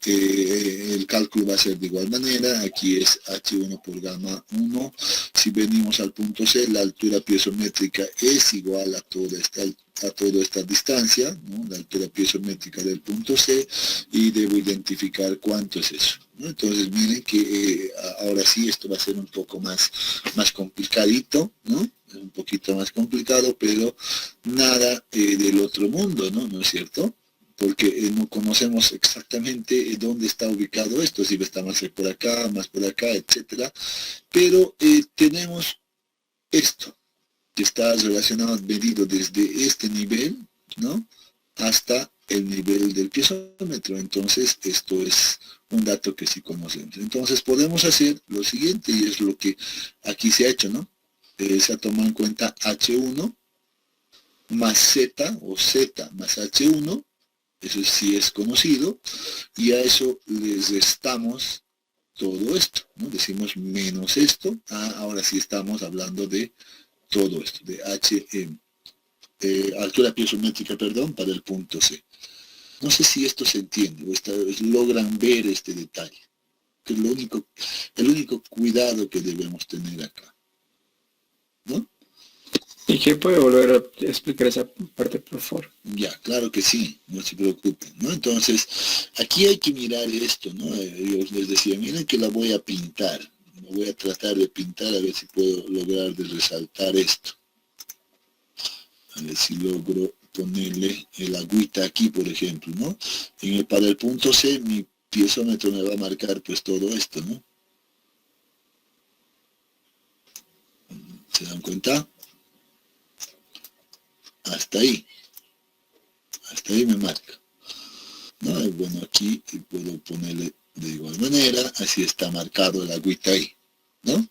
el cálculo va a ser de igual manera. Aquí es H1 por gamma 1. Si venimos al punto C, la altura piezométrica es igual a toda esta distancia, ¿no? La altura piezométrica del punto C, y debo identificar cuánto es eso, ¿no? Entonces miren que ahora sí esto va a ser un poco más complicadito, ¿no? Un poquito más complicado, pero nada del otro mundo, ¿no? ¿No es cierto? Porque no conocemos exactamente dónde está ubicado esto, si está más por acá, etcétera. Pero tenemos esto, que está relacionado, medido desde este nivel, ¿no? Hasta el nivel del piezómetro. Entonces, esto es un dato que sí conocemos. Entonces, podemos hacer lo siguiente, y es lo que aquí se ha hecho, ¿no? Se ha tomado en cuenta H1 más Z, o Z más H1, eso sí es conocido, y a eso les restamos todo esto, ¿no? Decimos menos esto. Ahora sí estamos hablando de todo esto, de altura piezométrica, perdón, para el punto C. No sé si esto se entiende, o logran ver este detalle, que es el único cuidado que debemos tener acá, ¿no? ¿Y qué puede volver a explicar esa parte, por favor? Ya, claro que sí, no se preocupen, ¿no? Entonces, aquí hay que mirar esto, ¿no? Yo les decía, miren que la voy a pintar, voy a tratar de pintar, a ver si puedo lograr de resaltar esto. A ver si logro ponerle el agüita aquí, por ejemplo, ¿no? Para el punto C, mi piezómetro me va a marcar pues todo esto, ¿no? ¿Se dan cuenta? Hasta ahí me marca, ¿no? Y bueno, aquí puedo ponerle de igual manera, así está marcado el agüita ahí, ¿no?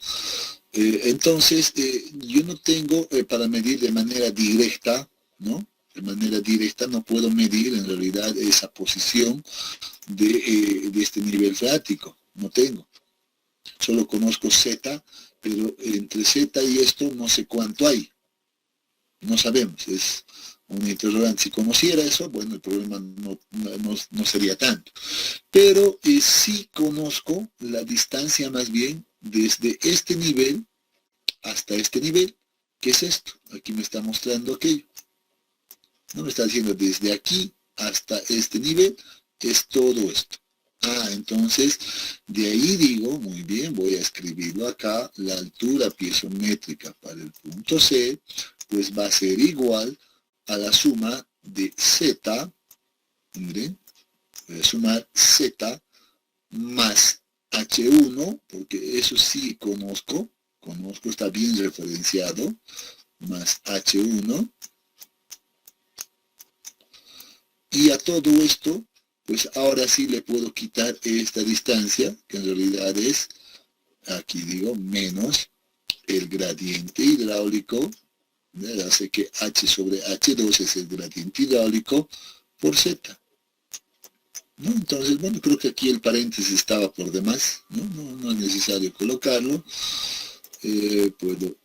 Entonces, yo no tengo para medir de manera directa, ¿no? De manera directa no puedo medir en realidad esa posición de este nivel freático, no tengo. Solo conozco Z, pero entre Z y esto no sé cuánto hay. No sabemos, es un interrogante. Si conociera eso, bueno, el problema no sería tanto. Pero sí conozco la distancia más bien desde este nivel hasta este nivel. ¿Qué es esto? Aquí me está mostrando aquello. No me está diciendo desde aquí hasta este nivel, es todo esto. Entonces, de ahí digo, muy bien, voy a escribirlo acá, la altura piezométrica para el punto C, pues va a ser igual a la suma de Z, miren, voy a sumar Z más H1, porque eso sí conozco, está bien referenciado, más H1, y a todo esto, pues ahora sí le puedo quitar esta distancia, que en realidad es, aquí digo, menos el gradiente hidráulico, ya sé que H sobre H2 es el gradiente hidráulico por Z, ¿no? Entonces, bueno, creo que aquí el paréntesis estaba por demás, no es necesario colocarlo, puedo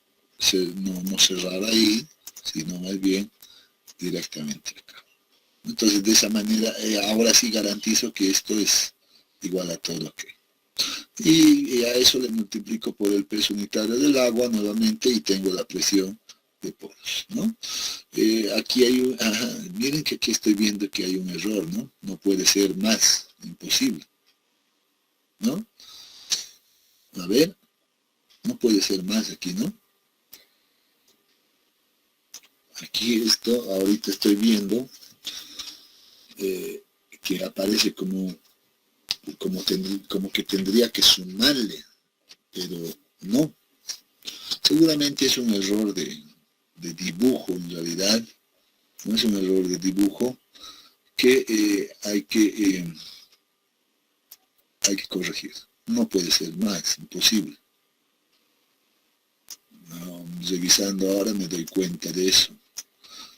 no cerrar ahí, sino más bien directamente acá. Entonces, de esa manera, ahora sí garantizo que esto es igual a todo aquí. Y a eso le multiplico por el peso unitario del agua nuevamente y tengo la presión de poros, ¿no? Aquí hay miren que aquí estoy viendo que hay un error, ¿no? No puede ser más, imposible, ¿no? A ver, no puede ser más aquí, ¿no? Aquí esto, ahorita estoy viendo que aparece como que tendría que sumarle, pero no. Seguramente es un error de dibujo en realidad, no es un error de dibujo que hay que corregir. No puede ser más, imposible. No, revisando ahora me doy cuenta de eso.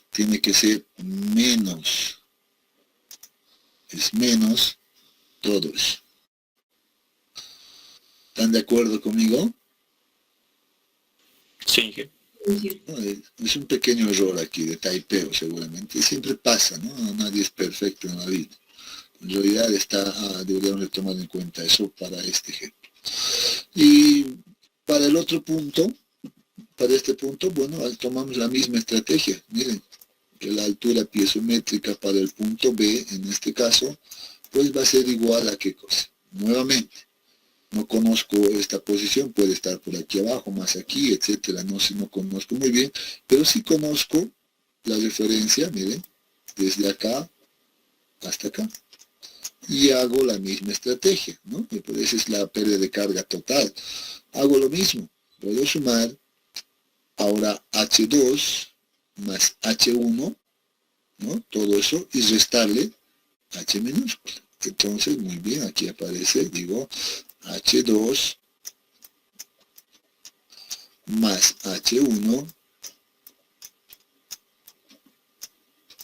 Tiene que ser menos es menos todo eso. ¿Están de acuerdo conmigo? Sí. No, es un pequeño error aquí de taipeo seguramente. Siempre pasa, ¿no? Nadie es perfecto en la vida. En realidad deberíamos tomar en cuenta eso para este ejemplo. Y para el otro punto, para este punto, bueno, tomamos la misma estrategia. Miren, que la altura piezométrica para el punto B, en este caso, pues va a ser igual a qué cosa. Nuevamente, no conozco esta posición, puede estar por aquí abajo, más aquí, etcétera. No conozco muy bien, pero sí conozco la referencia, miren, desde acá hasta acá. Y hago la misma estrategia, ¿no? Y pues esa es la pérdida de carga total. Hago lo mismo, puedo sumar ahora H2 más H1, ¿no? Todo eso, y restarle H minúscula. Entonces, muy bien, aquí aparece, digo, H2 más H1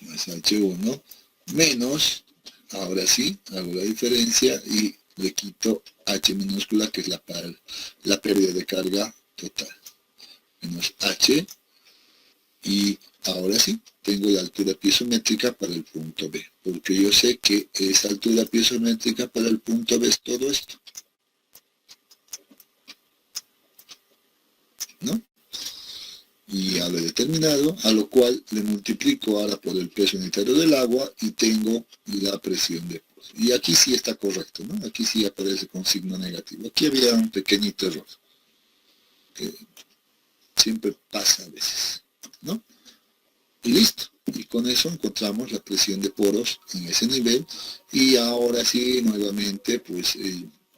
más H1 menos, ahora sí, hago la diferencia y le quito H minúscula, que es la pérdida de carga total, menos H, y ahora sí, tengo la altura piezométrica para el punto B, porque yo sé que esa altura piezométrica para el punto B es todo esto, ¿no? Y ya lo he determinado, a lo cual le multiplico ahora por el peso unitario del agua y tengo la presión de pozo. Y aquí sí está correcto, ¿no? Aquí sí aparece con signo negativo. Aquí había un pequeñito error, que siempre pasa a veces, ¿no? Y listo. Y con eso encontramos la presión de poros en ese nivel. Y ahora sí, nuevamente, pues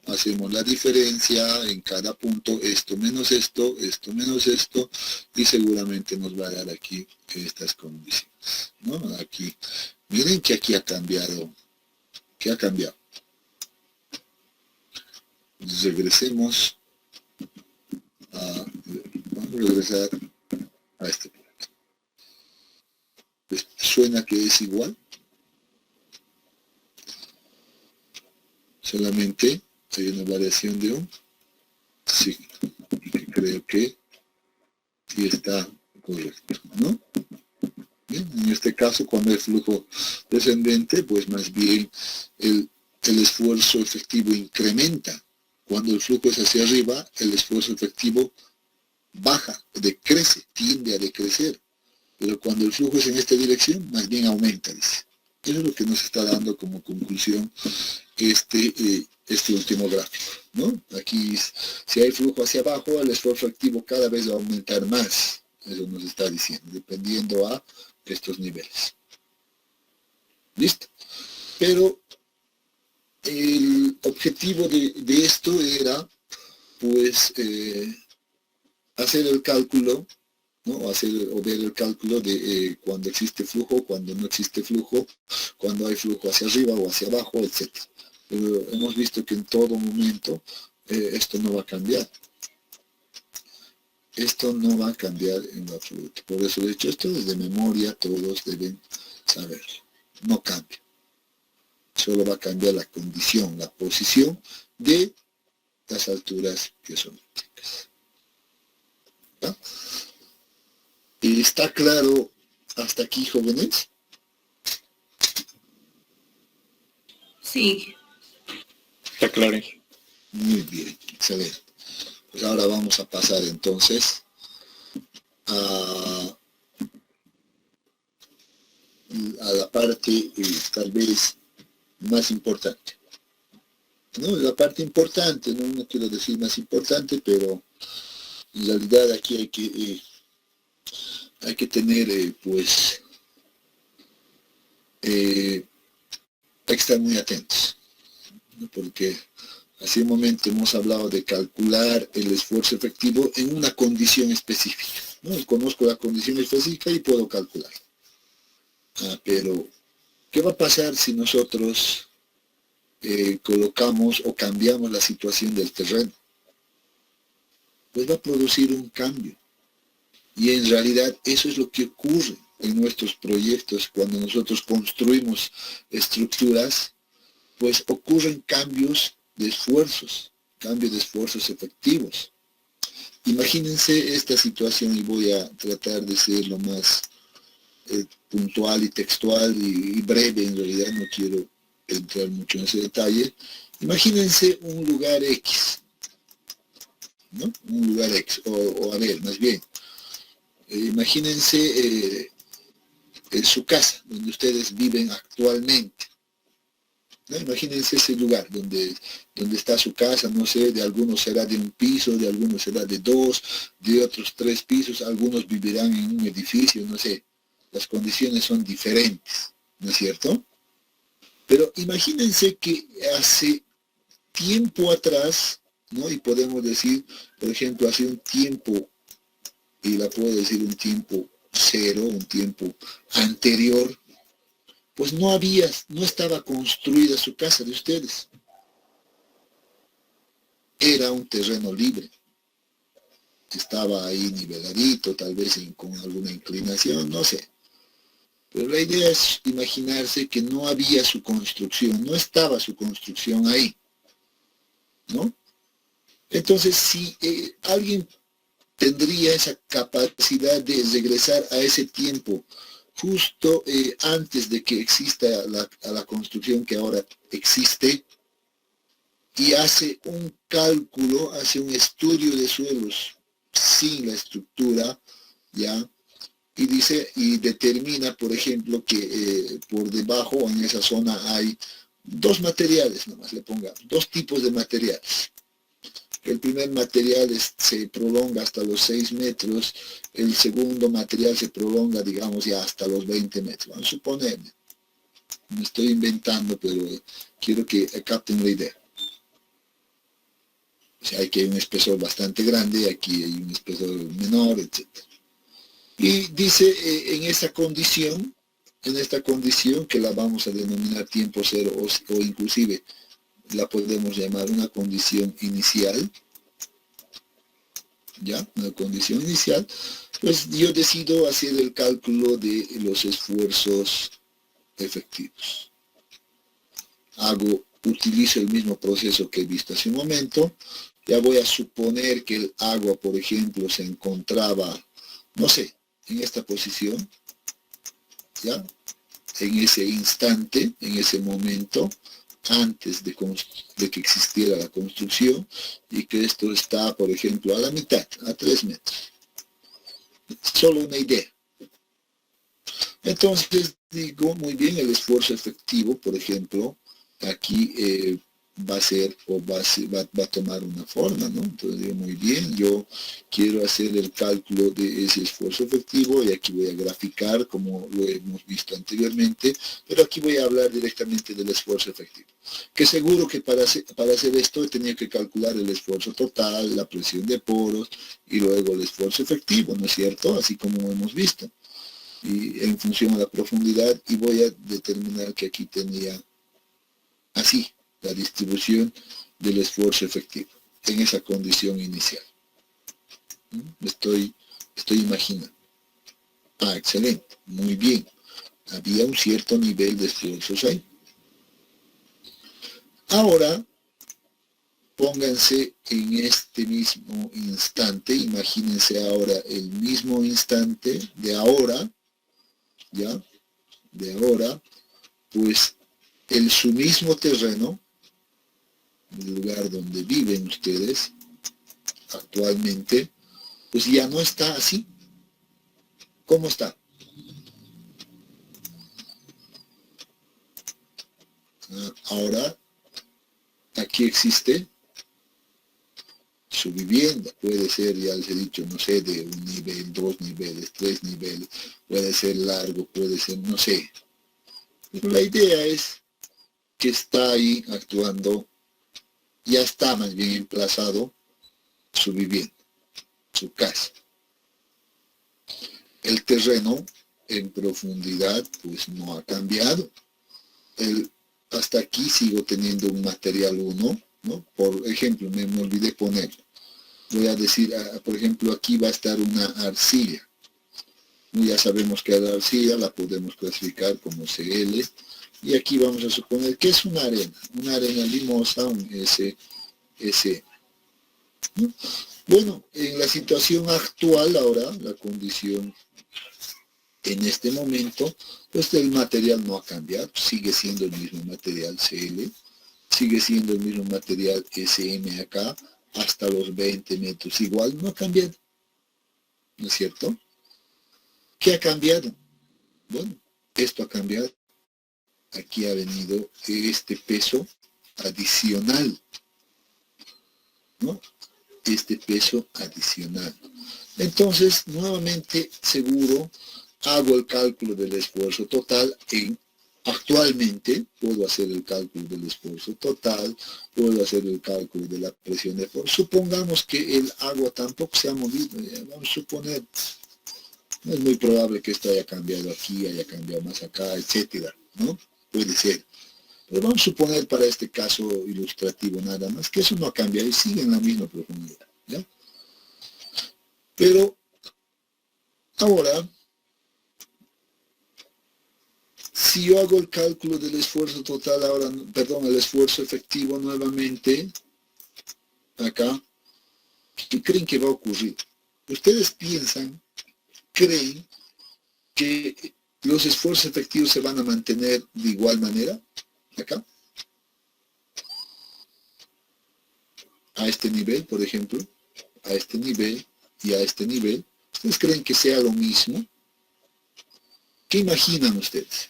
hacemos la diferencia en cada punto, esto menos esto, esto menos esto, y seguramente nos va a dar aquí estas condiciones, ¿no? Aquí, miren que aquí ha cambiado. ¿Qué ha cambiado? Regresemos vamos a regresar a este punto. ¿Les suena que es igual? Solamente hay una variación de un signo, que creo que sí está correcto, ¿no? Bien, en este caso, cuando hay flujo descendente, pues más bien el esfuerzo efectivo incrementa. Cuando el flujo es hacia arriba, el esfuerzo efectivo baja, decrece, tiende a decrecer. Pero cuando el flujo es en esta dirección, más bien aumenta, dice. Eso es lo que nos está dando como conclusión este último gráfico, ¿no? Aquí, si hay flujo hacia abajo, el esfuerzo activo cada vez va a aumentar más. Eso nos está diciendo, dependiendo a estos niveles. ¿Listo? Pero el objetivo de esto era, pues, hacer el cálculo, ¿no? O ver el cálculo de cuando existe flujo, cuando no existe flujo, cuando hay flujo hacia arriba o hacia abajo, etc. Pero hemos visto que en todo momento esto no va a cambiar. Esto no va a cambiar en lo absoluto. Por eso he dicho, esto es de memoria, todos deben saberlo. No cambia. Solo va a cambiar la condición, la posición de las alturas piezométricas. ¿Va? ¿Está claro hasta aquí, jóvenes? Sí. Está claro. Muy bien, excelente. Pues ahora vamos a pasar entonces a la parte tal vez más importante. ¿No? La parte importante, no quiero decir más importante, pero en realidad aquí hay que tener, hay que estar muy atentos, ¿no? Porque hace un momento hemos hablado de calcular el esfuerzo efectivo en una condición específica, ¿no? Conozco la condición específica y puedo calcular. Pero, ¿qué va a pasar si nosotros colocamos o cambiamos la situación del terreno? Pues va a producir un cambio. Y en realidad eso es lo que ocurre en nuestros proyectos cuando nosotros construimos estructuras pues ocurren cambios de esfuerzos efectivos. Imagínense esta situación, y voy a tratar de ser lo más puntual y textual y breve, en realidad no quiero entrar mucho en ese detalle. Imagínense un lugar X, ¿no? Un lugar X, o a ver, más bien, imagínense su casa, donde ustedes viven actualmente, ¿no? Imagínense ese lugar donde está su casa, no sé, de algunos será de un piso, de algunos será de dos, de otros 3 pisos, algunos vivirán en un edificio, no sé, las condiciones son diferentes, ¿no es cierto? Pero imagínense que hace tiempo atrás, ¿no? Y podemos decir, por ejemplo, hace un tiempo, y la puedo decir un tiempo cero, un tiempo anterior, pues no estaba construida su casa de ustedes. Era un terreno libre. Estaba ahí niveladito, tal vez con alguna inclinación, no sé. Pero la idea es imaginarse que no había su construcción, no estaba su construcción ahí, ¿no? Entonces, si alguien tendría esa capacidad de regresar a ese tiempo, justo antes de que exista la construcción que ahora existe, y hace un cálculo, hace un estudio de suelos sin la estructura, ¿ya? Y dice, y determina, por ejemplo, que por debajo en esa zona hay 2 materiales, nomás le ponga, 2 tipos de materiales. El primer material se prolonga hasta los 6 metros, el segundo material se prolonga, digamos, ya hasta los 20 metros. Vamos a suponer, me estoy inventando, pero quiero que capten la idea. O sea, aquí hay un espesor bastante grande, aquí hay un espesor menor, etc. Y dice, en esta condición, que la vamos a denominar tiempo cero, o inclusive la podemos llamar una condición inicial, ¿ya? Una condición inicial, pues yo decido hacer el cálculo de los esfuerzos efectivos. Utilizo el mismo proceso que he visto hace un momento. Ya voy a suponer que el agua, por ejemplo, se encontraba, no sé, en esta posición, ¿ya? En ese instante, en ese momento, antes de que existiera la construcción, y que esto está, por ejemplo, a la mitad, a 3 metros. Solo una idea. Entonces digo, muy bien, el esfuerzo efectivo, por ejemplo, aquí va a ser, o va a tomar una forma, ¿no? Entonces digo, muy bien, yo quiero hacer el cálculo de ese esfuerzo efectivo, y aquí voy a graficar como lo hemos visto anteriormente, pero aquí voy a hablar directamente del esfuerzo efectivo. Que seguro que para hacer esto tenía que calcular el esfuerzo total, la presión de poros, y luego el esfuerzo efectivo, ¿no es cierto? Así como hemos visto. Y en función a la profundidad, y voy a determinar que aquí tenía así la distribución del esfuerzo efectivo en esa condición inicial. Estoy imaginando. Excelente, muy bien. Había un cierto nivel de esfuerzos ahí. Ahora, pónganse en este mismo instante, imagínense ahora el mismo instante de ahora, ¿ya? De ahora, pues su mismo terreno, el lugar donde viven ustedes actualmente, pues ya no está así. ¿Cómo está? Ahora, aquí existe su vivienda, puede ser, ya les he dicho, no sé, de un nivel, 2 niveles, 3 niveles, puede ser largo, puede ser, no sé. Pero la idea es que está ahí actuando, ya está más bien emplazado su vivienda, su casa. El terreno en profundidad pues no ha cambiado. Hasta aquí sigo teniendo un material 1, ¿no? Por ejemplo, me olvidé ponerlo. Voy a decir, por ejemplo, aquí va a estar una arcilla. Ya sabemos que a la arcilla la podemos clasificar como Cl, y aquí vamos a suponer que es una arena limosa, un S. ¿No? Bueno, en la situación actual ahora, la condición en este momento, pues el material no ha cambiado, sigue siendo el mismo material Cl, sigue siendo el mismo material SM acá, hasta los 20 metros, igual no ha cambiado, ¿no es cierto? ¿Qué ha cambiado? Bueno, esto ha cambiado. Aquí ha venido este peso adicional, ¿no? Este peso adicional. Entonces, nuevamente, seguro, hago el cálculo del esfuerzo total actualmente puedo hacer el cálculo del esfuerzo total, puedo hacer el cálculo de la presión de fuerza. Supongamos que el agua tampoco se ha movido, vamos a suponer, no es muy probable que esto haya cambiado aquí, haya cambiado más acá, etcétera, ¿no? Puede ser. Pero vamos a suponer para este caso ilustrativo nada más, que eso no ha cambiado y sigue en la misma profundidad, ¿ya? Pero ahora, si yo hago el cálculo del esfuerzo total ahora, perdón, el esfuerzo efectivo nuevamente, acá, ¿qué creen que va a ocurrir? ¿Ustedes creen que los esfuerzos efectivos se van a mantener de igual manera? Acá. A este nivel, por ejemplo, a este nivel y a este nivel. ¿Ustedes creen que sea lo mismo? ¿Qué imaginan ustedes?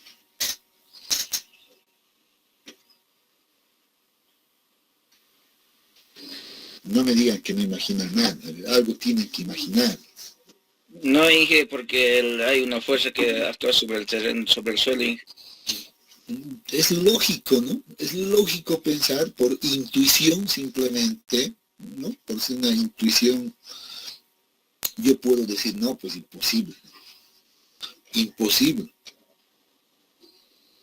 No me digan que no imaginan nada, algo tienen que imaginar. No, Inge, porque hay una fuerza que actúa sobre el terreno, sobre el suelo, Inge. Es lógico, ¿no? Es lógico pensar por intuición simplemente, ¿no? Por ser una intuición, yo puedo decir, no, pues imposible. Imposible.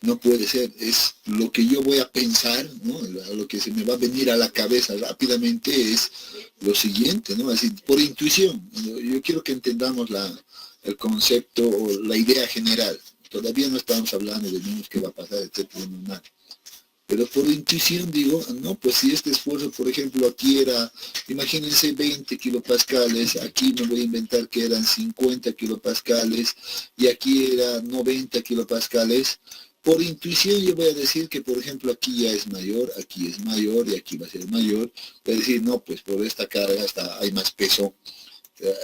No puede ser, es lo que yo voy a pensar, ¿no? Lo que se me va a venir a la cabeza rápidamente es lo siguiente, ¿no? Así, por intuición. Yo quiero que entendamos el concepto o la idea general. Todavía no estamos hablando de niños qué va a pasar, etcétera, no nada. Pero por intuición digo, no, pues si este esfuerzo, por ejemplo, aquí era, imagínense 20 kilopascales, aquí me voy a inventar que eran 50 kilopascales, y aquí era 90 kilopascales, por intuición yo voy a decir que, por ejemplo, aquí ya es mayor, aquí es mayor, y aquí va a ser mayor. Voy a decir, no, pues por esta carga hay más peso,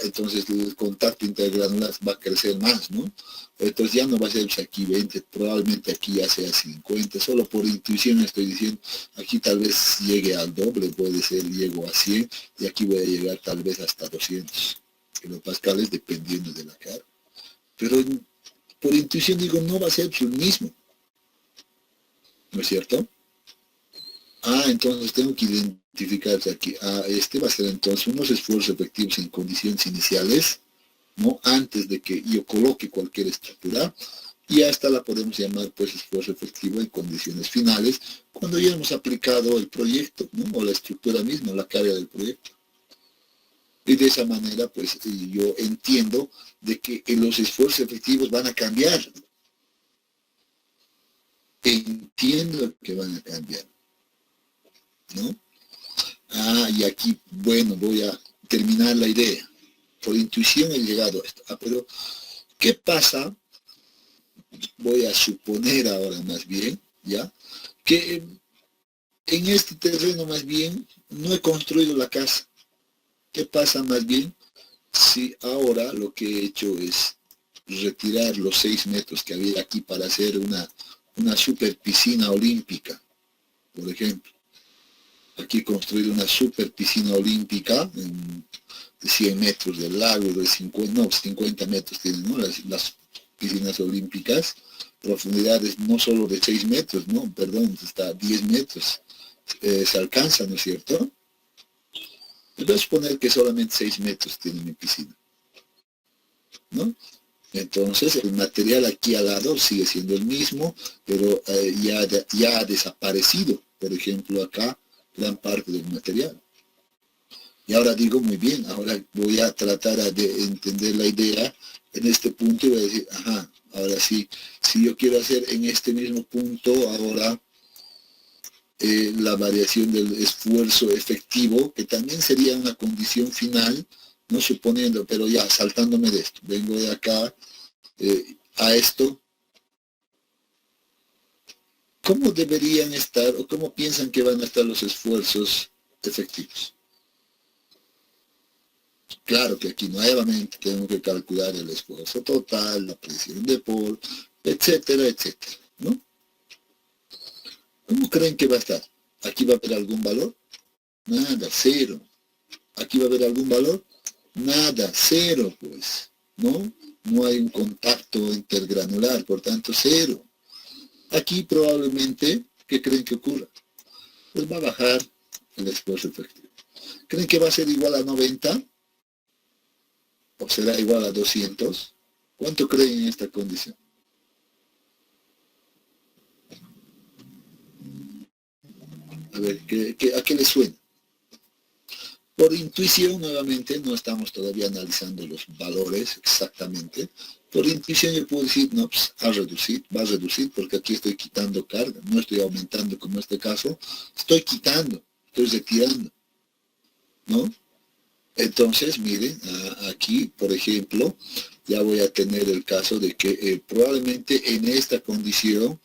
entonces el contacto intergranular va a crecer más, ¿no? Entonces ya no va a ser aquí 20, probablemente aquí ya sea 50, solo por intuición estoy diciendo, aquí tal vez llegue al doble, puede ser, llego a 100, y aquí voy a llegar tal vez hasta 200 kilopascales dependiendo de la carga. Pero por intuición digo, no va a ser el mismo, ¿no es cierto? Entonces tengo que identificarse aquí. Este va a ser entonces unos esfuerzos efectivos en condiciones iniciales, ¿no? Antes de que yo coloque cualquier estructura, y hasta la podemos llamar pues esfuerzo efectivo en condiciones finales, cuando ya hemos aplicado el proyecto, ¿no? O la estructura misma, la carga del proyecto. Y de esa manera pues yo entiendo de que los esfuerzos efectivos van a cambiar. Entiendo que van a cambiar, ¿no? Y aquí, bueno, voy a terminar la idea. Por intuición he llegado a esto. Pero, ¿qué pasa? Voy a suponer ahora más bien, ¿ya? Que en este terreno más bien no he construido la casa. ¿Qué pasa más bien si ahora lo que he hecho es retirar los 6 metros que había aquí para hacer una super piscina olímpica, por ejemplo? Aquí he construido una super piscina olímpica de 100 metros del lago, de 50 metros tienen, ¿no? Las piscinas olímpicas, profundidades no solo de 6 metros, no, perdón, hasta 10 metros se alcanza, ¿no es cierto? Voy a suponer que solamente 6 metros tiene mi piscina, ¿no? Entonces el material aquí al lado sigue siendo el mismo, pero ya ha desaparecido, por ejemplo, acá gran parte del material. Y ahora digo, muy bien, ahora voy a tratar de entender la idea en este punto y voy a decir, ajá, ahora sí, si yo quiero hacer en este mismo punto ahora la variación del esfuerzo efectivo, que también sería una condición final, no suponiendo, pero ya saltándome de esto, vengo de acá a esto, ¿cómo deberían estar o cómo piensan que van a estar los esfuerzos efectivos? Claro que aquí nuevamente tengo que calcular el esfuerzo total, la presión de Paul, etcétera, etcétera, ¿no? ¿Cómo creen que va a estar? ¿Aquí va a haber algún valor? Nada, cero. ¿Aquí va a haber algún valor? Nada, cero, pues, ¿no? No hay un contacto intergranular, por tanto, cero. Aquí probablemente, ¿qué creen que ocurra? Pues va a bajar el esfuerzo efectivo. ¿Creen que va a ser igual a 90? ¿O será igual a 200? ¿Cuánto creen en esta condición? A ver, ¿a qué les suena? Por intuición, nuevamente, no estamos todavía analizando los valores exactamente. Por intuición yo puedo decir, no, pues, va a reducir, porque aquí estoy quitando carga, no estoy aumentando como en este caso, estoy quitando, estoy retirando, ¿no? Entonces, miren, aquí, por ejemplo, ya voy a tener el caso de que probablemente en esta condición,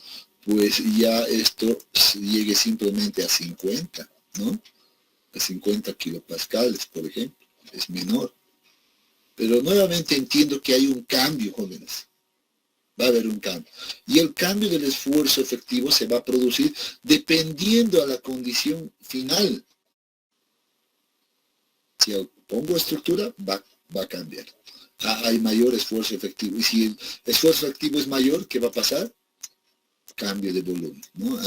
pues ya esto llegue simplemente a 50, ¿no? A 50 kilopascales, por ejemplo, es menor. Pero nuevamente entiendo que hay un cambio, jóvenes. Va a haber un cambio. Y el cambio del esfuerzo efectivo se va a producir dependiendo a la condición final. Si pongo estructura, va a cambiar. Hay mayor esfuerzo efectivo. Y si el esfuerzo efectivo es mayor, ¿qué va a pasar? Cambio de volumen, ¿no?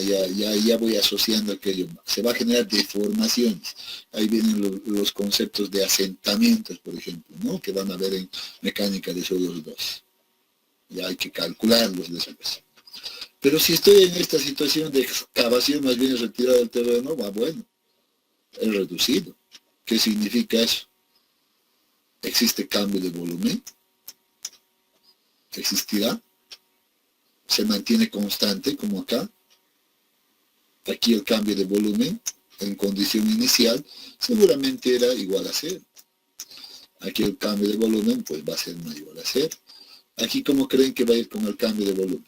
Ya voy asociando aquello. Se va a generar deformaciones. Ahí vienen los conceptos de asentamientos, por ejemplo, ¿no? Que van a haber en mecánica de sólidos 2. Ya hay que calcularlos después. Pero si estoy en esta situación de excavación, más bien retirado del terreno, va bueno. Es reducido. ¿Qué significa eso? ¿Existe cambio de volumen? ¿Existirá? ¿Se mantiene constante como acá? Aquí el cambio de volumen en condición inicial seguramente era igual a 0. Aquí el cambio de volumen pues va a ser mayor a 0. Aquí, ¿cómo creen que va a ir con el cambio de volumen?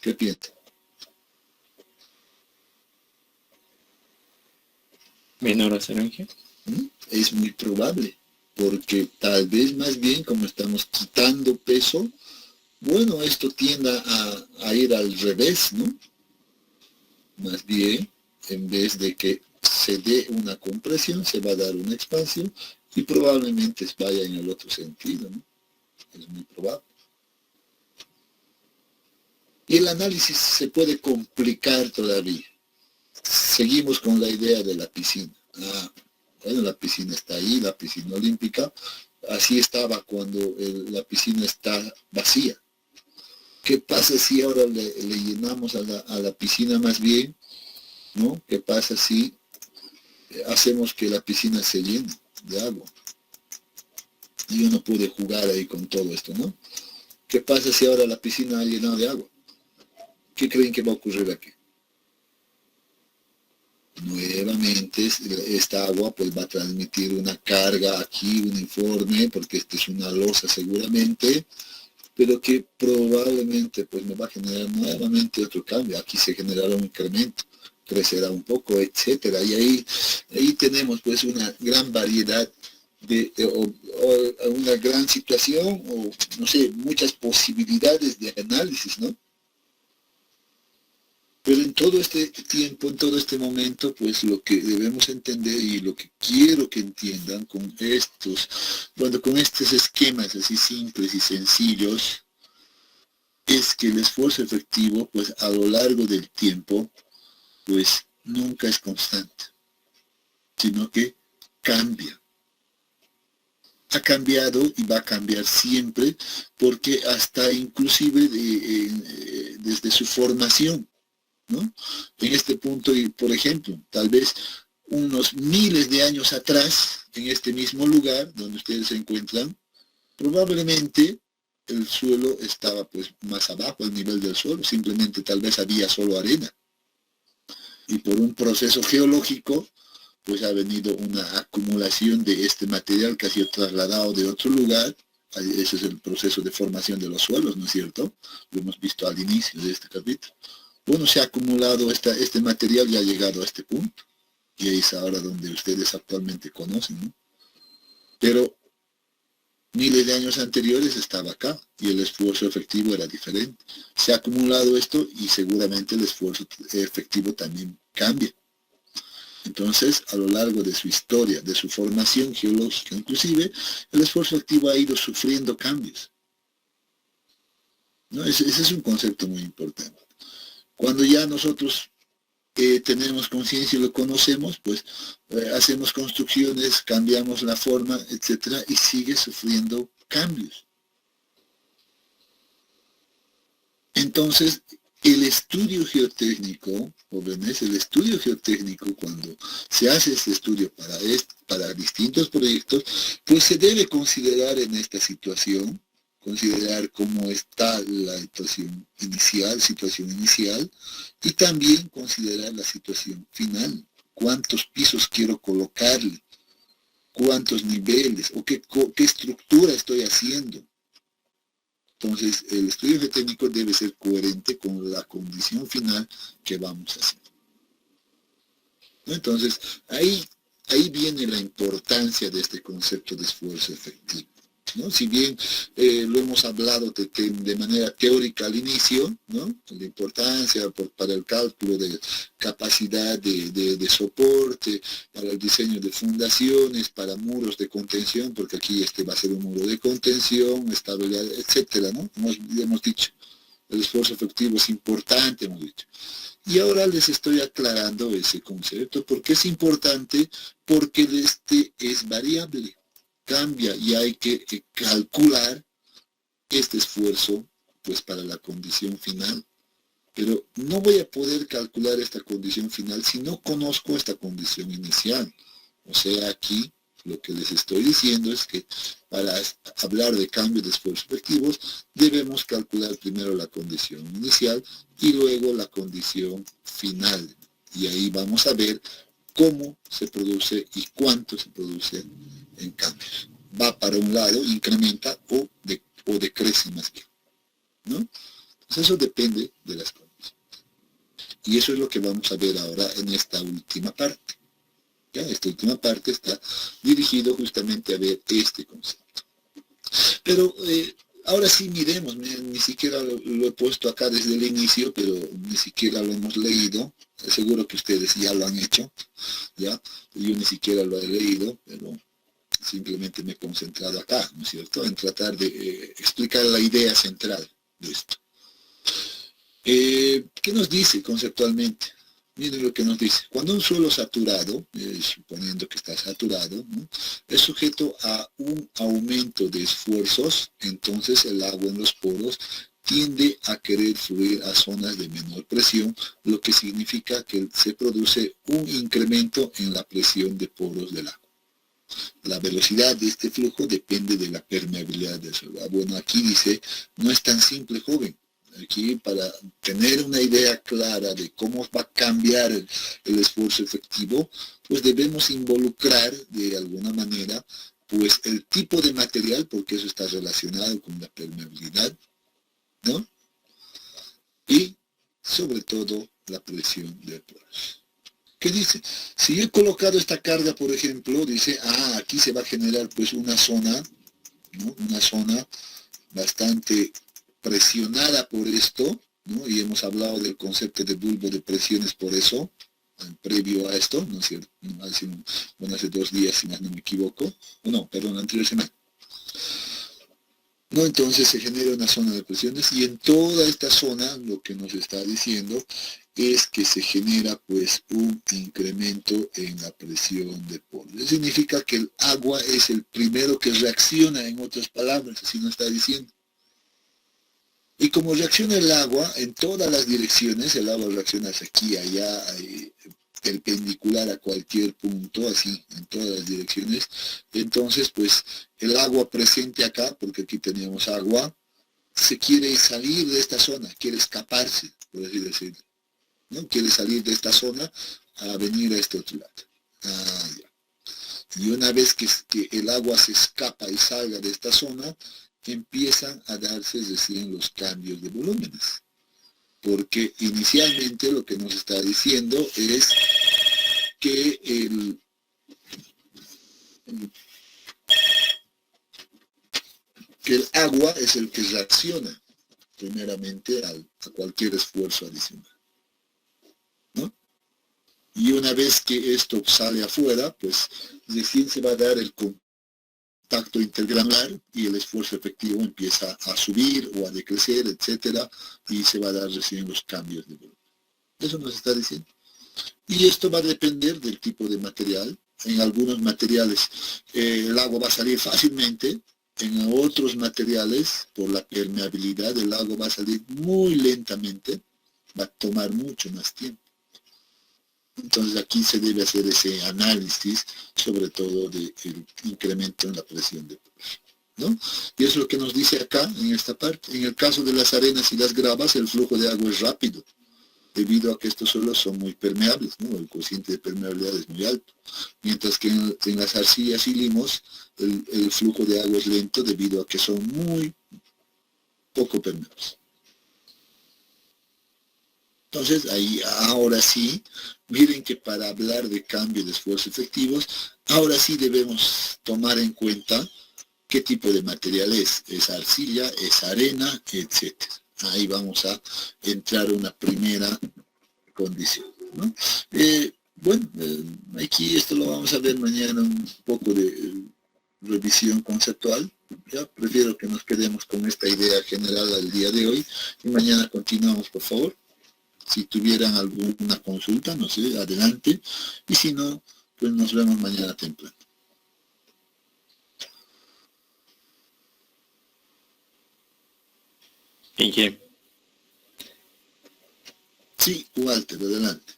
¿Qué piensan? Menor a 0. Es muy probable, porque tal vez más bien como estamos quitando peso, bueno, esto tienda a ir al revés, ¿no? Más bien, en vez de que se dé una compresión, se va a dar una expansión y probablemente vaya en el otro sentido, ¿no? Es muy probable. Y el análisis se puede complicar todavía. Seguimos con la idea de la piscina. Bueno, la piscina está ahí, la piscina olímpica. Así estaba cuando la piscina está vacía. ¿Qué pasa si ahora le llenamos a la piscina más bien? ¿No? ¿Qué pasa si hacemos que la piscina se llene de agua? Y uno puede jugar ahí con todo esto, ¿no? ¿Qué pasa si ahora la piscina ha llenado de agua? ¿Qué creen que va a ocurrir aquí? Nuevamente esta agua pues va a transmitir una carga aquí uniforme, porque esta es una losa seguramente, pero que probablemente pues me va a generar nuevamente otro cambio. Aquí se generará un incremento, crecerá un poco, etcétera. Y ahí tenemos pues una gran variedad o una gran situación, o no sé, muchas posibilidades de análisis, ¿no? Pero en todo este tiempo, en todo este momento, pues lo que debemos entender y lo que quiero que entiendan con con estos esquemas así simples y sencillos, es que el esfuerzo efectivo, pues a lo largo del tiempo, pues nunca es constante, sino que cambia. Ha cambiado y va a cambiar siempre, porque hasta inclusive desde su formación, ¿no? En este punto, y por ejemplo, tal vez unos miles de años atrás, en este mismo lugar donde ustedes se encuentran, probablemente el suelo estaba pues más abajo, al nivel del suelo, simplemente tal vez había solo arena. Y por un proceso geológico, pues ha venido una acumulación de este material que ha sido trasladado de otro lugar. Ese es el proceso de formación de los suelos, ¿no es cierto? Lo hemos visto al inicio de este capítulo. Bueno, se ha acumulado este material y ha llegado a este punto. Y ahí es ahora donde ustedes actualmente conocen, ¿no? Pero miles de años anteriores estaba acá y el esfuerzo efectivo era diferente. Se ha acumulado esto y seguramente el esfuerzo efectivo también cambia. Entonces, a lo largo de su historia, de su formación geológica inclusive, el esfuerzo activo ha ido sufriendo cambios, ¿no? Ese es un concepto muy importante. Cuando ya nosotros tenemos conciencia y lo conocemos, pues hacemos construcciones, cambiamos la forma, etcétera, y sigue sufriendo cambios. Entonces, el estudio geotécnico, jóvenes, el estudio geotécnico, cuando se hace este estudio para distintos proyectos, pues se debe considerar en esta situación, considerar cómo está la situación inicial, y también considerar la situación final. ¿Cuántos pisos quiero colocarle? ¿Cuántos niveles? ¿O qué estructura estoy haciendo? Entonces, el estudio geotécnico debe ser coherente con la condición final que vamos a hacer. ¿No? Entonces, ahí viene la importancia de este concepto de esfuerzo efectivo, ¿no? Si bien lo hemos hablado de manera teórica al inicio, ¿no? La importancia para el cálculo de capacidad de soporte, para el diseño de fundaciones, para muros de contención, porque aquí va a ser un muro de contención, estabilidad, etcétera, ¿no? Hemos dicho, el esfuerzo efectivo es importante, hemos dicho. Y ahora les estoy aclarando ese concepto. ¿Por qué es importante? Porque este es variable, cambia y hay que calcular este esfuerzo pues para la condición final. Pero no voy a poder calcular esta condición final si no conozco esta condición inicial. O sea, aquí lo que les estoy diciendo es que para hablar de cambios de esfuerzos efectivos debemos calcular primero la condición inicial y luego la condición final. Y ahí vamos a ver cómo se produce y cuánto se produce en cambios. Va para un lado, incrementa o decrece más bien, ¿no? Entonces eso depende de las condiciones. Y eso es lo que vamos a ver ahora en esta última parte. ¿Ya? Esta última parte está dirigido justamente a ver este concepto. Pero ahora sí miremos, ni siquiera lo he puesto acá desde el inicio, pero ni siquiera lo hemos leído. Seguro que ustedes ya lo han hecho, ¿ya? Yo ni siquiera lo he leído, pero simplemente me he concentrado acá, ¿no es cierto?, en tratar de explicar la idea central de esto. ¿Qué nos dice conceptualmente? Miren lo que nos dice. Cuando un suelo saturado, suponiendo que está saturado, ¿no?, es sujeto a un aumento de esfuerzos, entonces el agua en los poros tiende a querer fluir a zonas de menor presión, lo que significa que se produce un incremento en la presión de poros del agua. La velocidad de este flujo depende de la permeabilidad del suelo. Bueno, aquí dice, no es tan simple, joven. Aquí, para tener una idea clara de cómo va a cambiar el esfuerzo efectivo, pues debemos involucrar de alguna manera pues el tipo de material, porque eso está relacionado con la permeabilidad, ¿no? Y sobre todo la presión de poros. ¿Qué dice? Si he colocado esta carga, por ejemplo, dice, aquí se va a generar pues una zona, ¿no?, una zona bastante presionada por esto, ¿no? Y hemos hablado del concepto de bulbo de presiones por eso, previo a esto, ¿no es cierto? Hace 2 días, si más no me equivoco, anterior semana. ¿No? Entonces se genera una zona de presiones y en toda esta zona lo que nos está diciendo es que se genera pues un incremento en la presión de poros. Eso significa que el agua es el primero que reacciona, en otras palabras, así nos está diciendo. Y como reacciona el agua en todas las direcciones, el agua reacciona hacia aquí, allá, perpendicular a cualquier punto, así, en todas las direcciones. Entonces, pues, el agua presente acá, porque aquí teníamos agua, se quiere salir de esta zona, quiere escaparse, por así decirlo, ¿no? Quiere salir de esta zona a venir a este otro lado. Ah, ya. Y una vez que el agua se escapa y salga de esta zona, empiezan a darse recién los cambios de volúmenes. Porque inicialmente lo que nos está diciendo es que el agua es el que reacciona primeramente a cualquier esfuerzo adicional, ¿no? Y una vez que esto sale afuera, pues recién se va a dar el contacto intergranular y el esfuerzo efectivo empieza a subir o a decrecer, etcétera, y se va a dar recién los cambios de volumen. Eso nos está diciendo. Y esto va a depender del tipo de material. En algunos materiales el agua va a salir fácilmente, en otros materiales, por la permeabilidad, el agua va a salir muy lentamente, va a tomar mucho más tiempo. Entonces aquí se debe hacer ese análisis, sobre todo del incremento en la presión de poder, ¿no? Y es lo que nos dice acá, en esta parte. En el caso de las arenas y las gravas, el flujo de agua es rápido, debido a que estos suelos son muy permeables, ¿no? El cociente de permeabilidad es muy alto. Mientras que en las arcillas y limos, el flujo de agua es lento, debido a que son muy poco permeables. Entonces, ahí, ahora sí, miren que para hablar de cambio de esfuerzos efectivos, ahora sí debemos tomar en cuenta qué tipo de material es arcilla, es arena, etc. Ahí vamos a entrar a una primera condición, ¿no? Aquí esto lo vamos a ver mañana, un poco de revisión conceptual. Ya prefiero que nos quedemos con esta idea general al día de hoy y mañana continuamos, por favor. Si tuvieran alguna consulta, no sé, adelante. Y si no, pues nos vemos mañana temprano. ¿Y qué? Sí, Walter, adelante.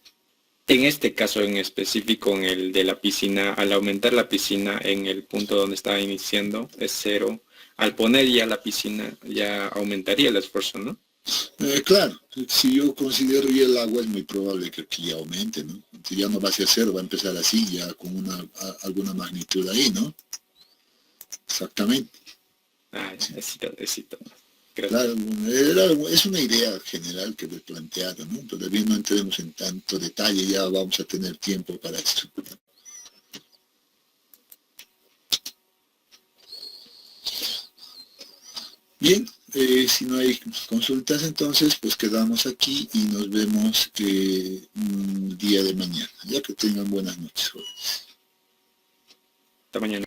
En este caso en específico, en el de la piscina, al aumentar la piscina en el punto donde estaba iniciando, es 0. Al poner ya la piscina, ya aumentaría el esfuerzo, ¿no? Claro, si yo considero ya el agua, es muy probable que aquí ya aumente, ¿no? Si ya no va a ser 0, va a empezar así, ya con alguna magnitud ahí, ¿no? Exactamente. Ah, éxito. Claro, es una idea general que he planteado, ¿no? Todavía no entremos en tanto detalle, ya vamos a tener tiempo para esto. Bien, si no hay consultas entonces, pues quedamos aquí y nos vemos día de mañana. Ya que tengan buenas noches. Hasta mañana.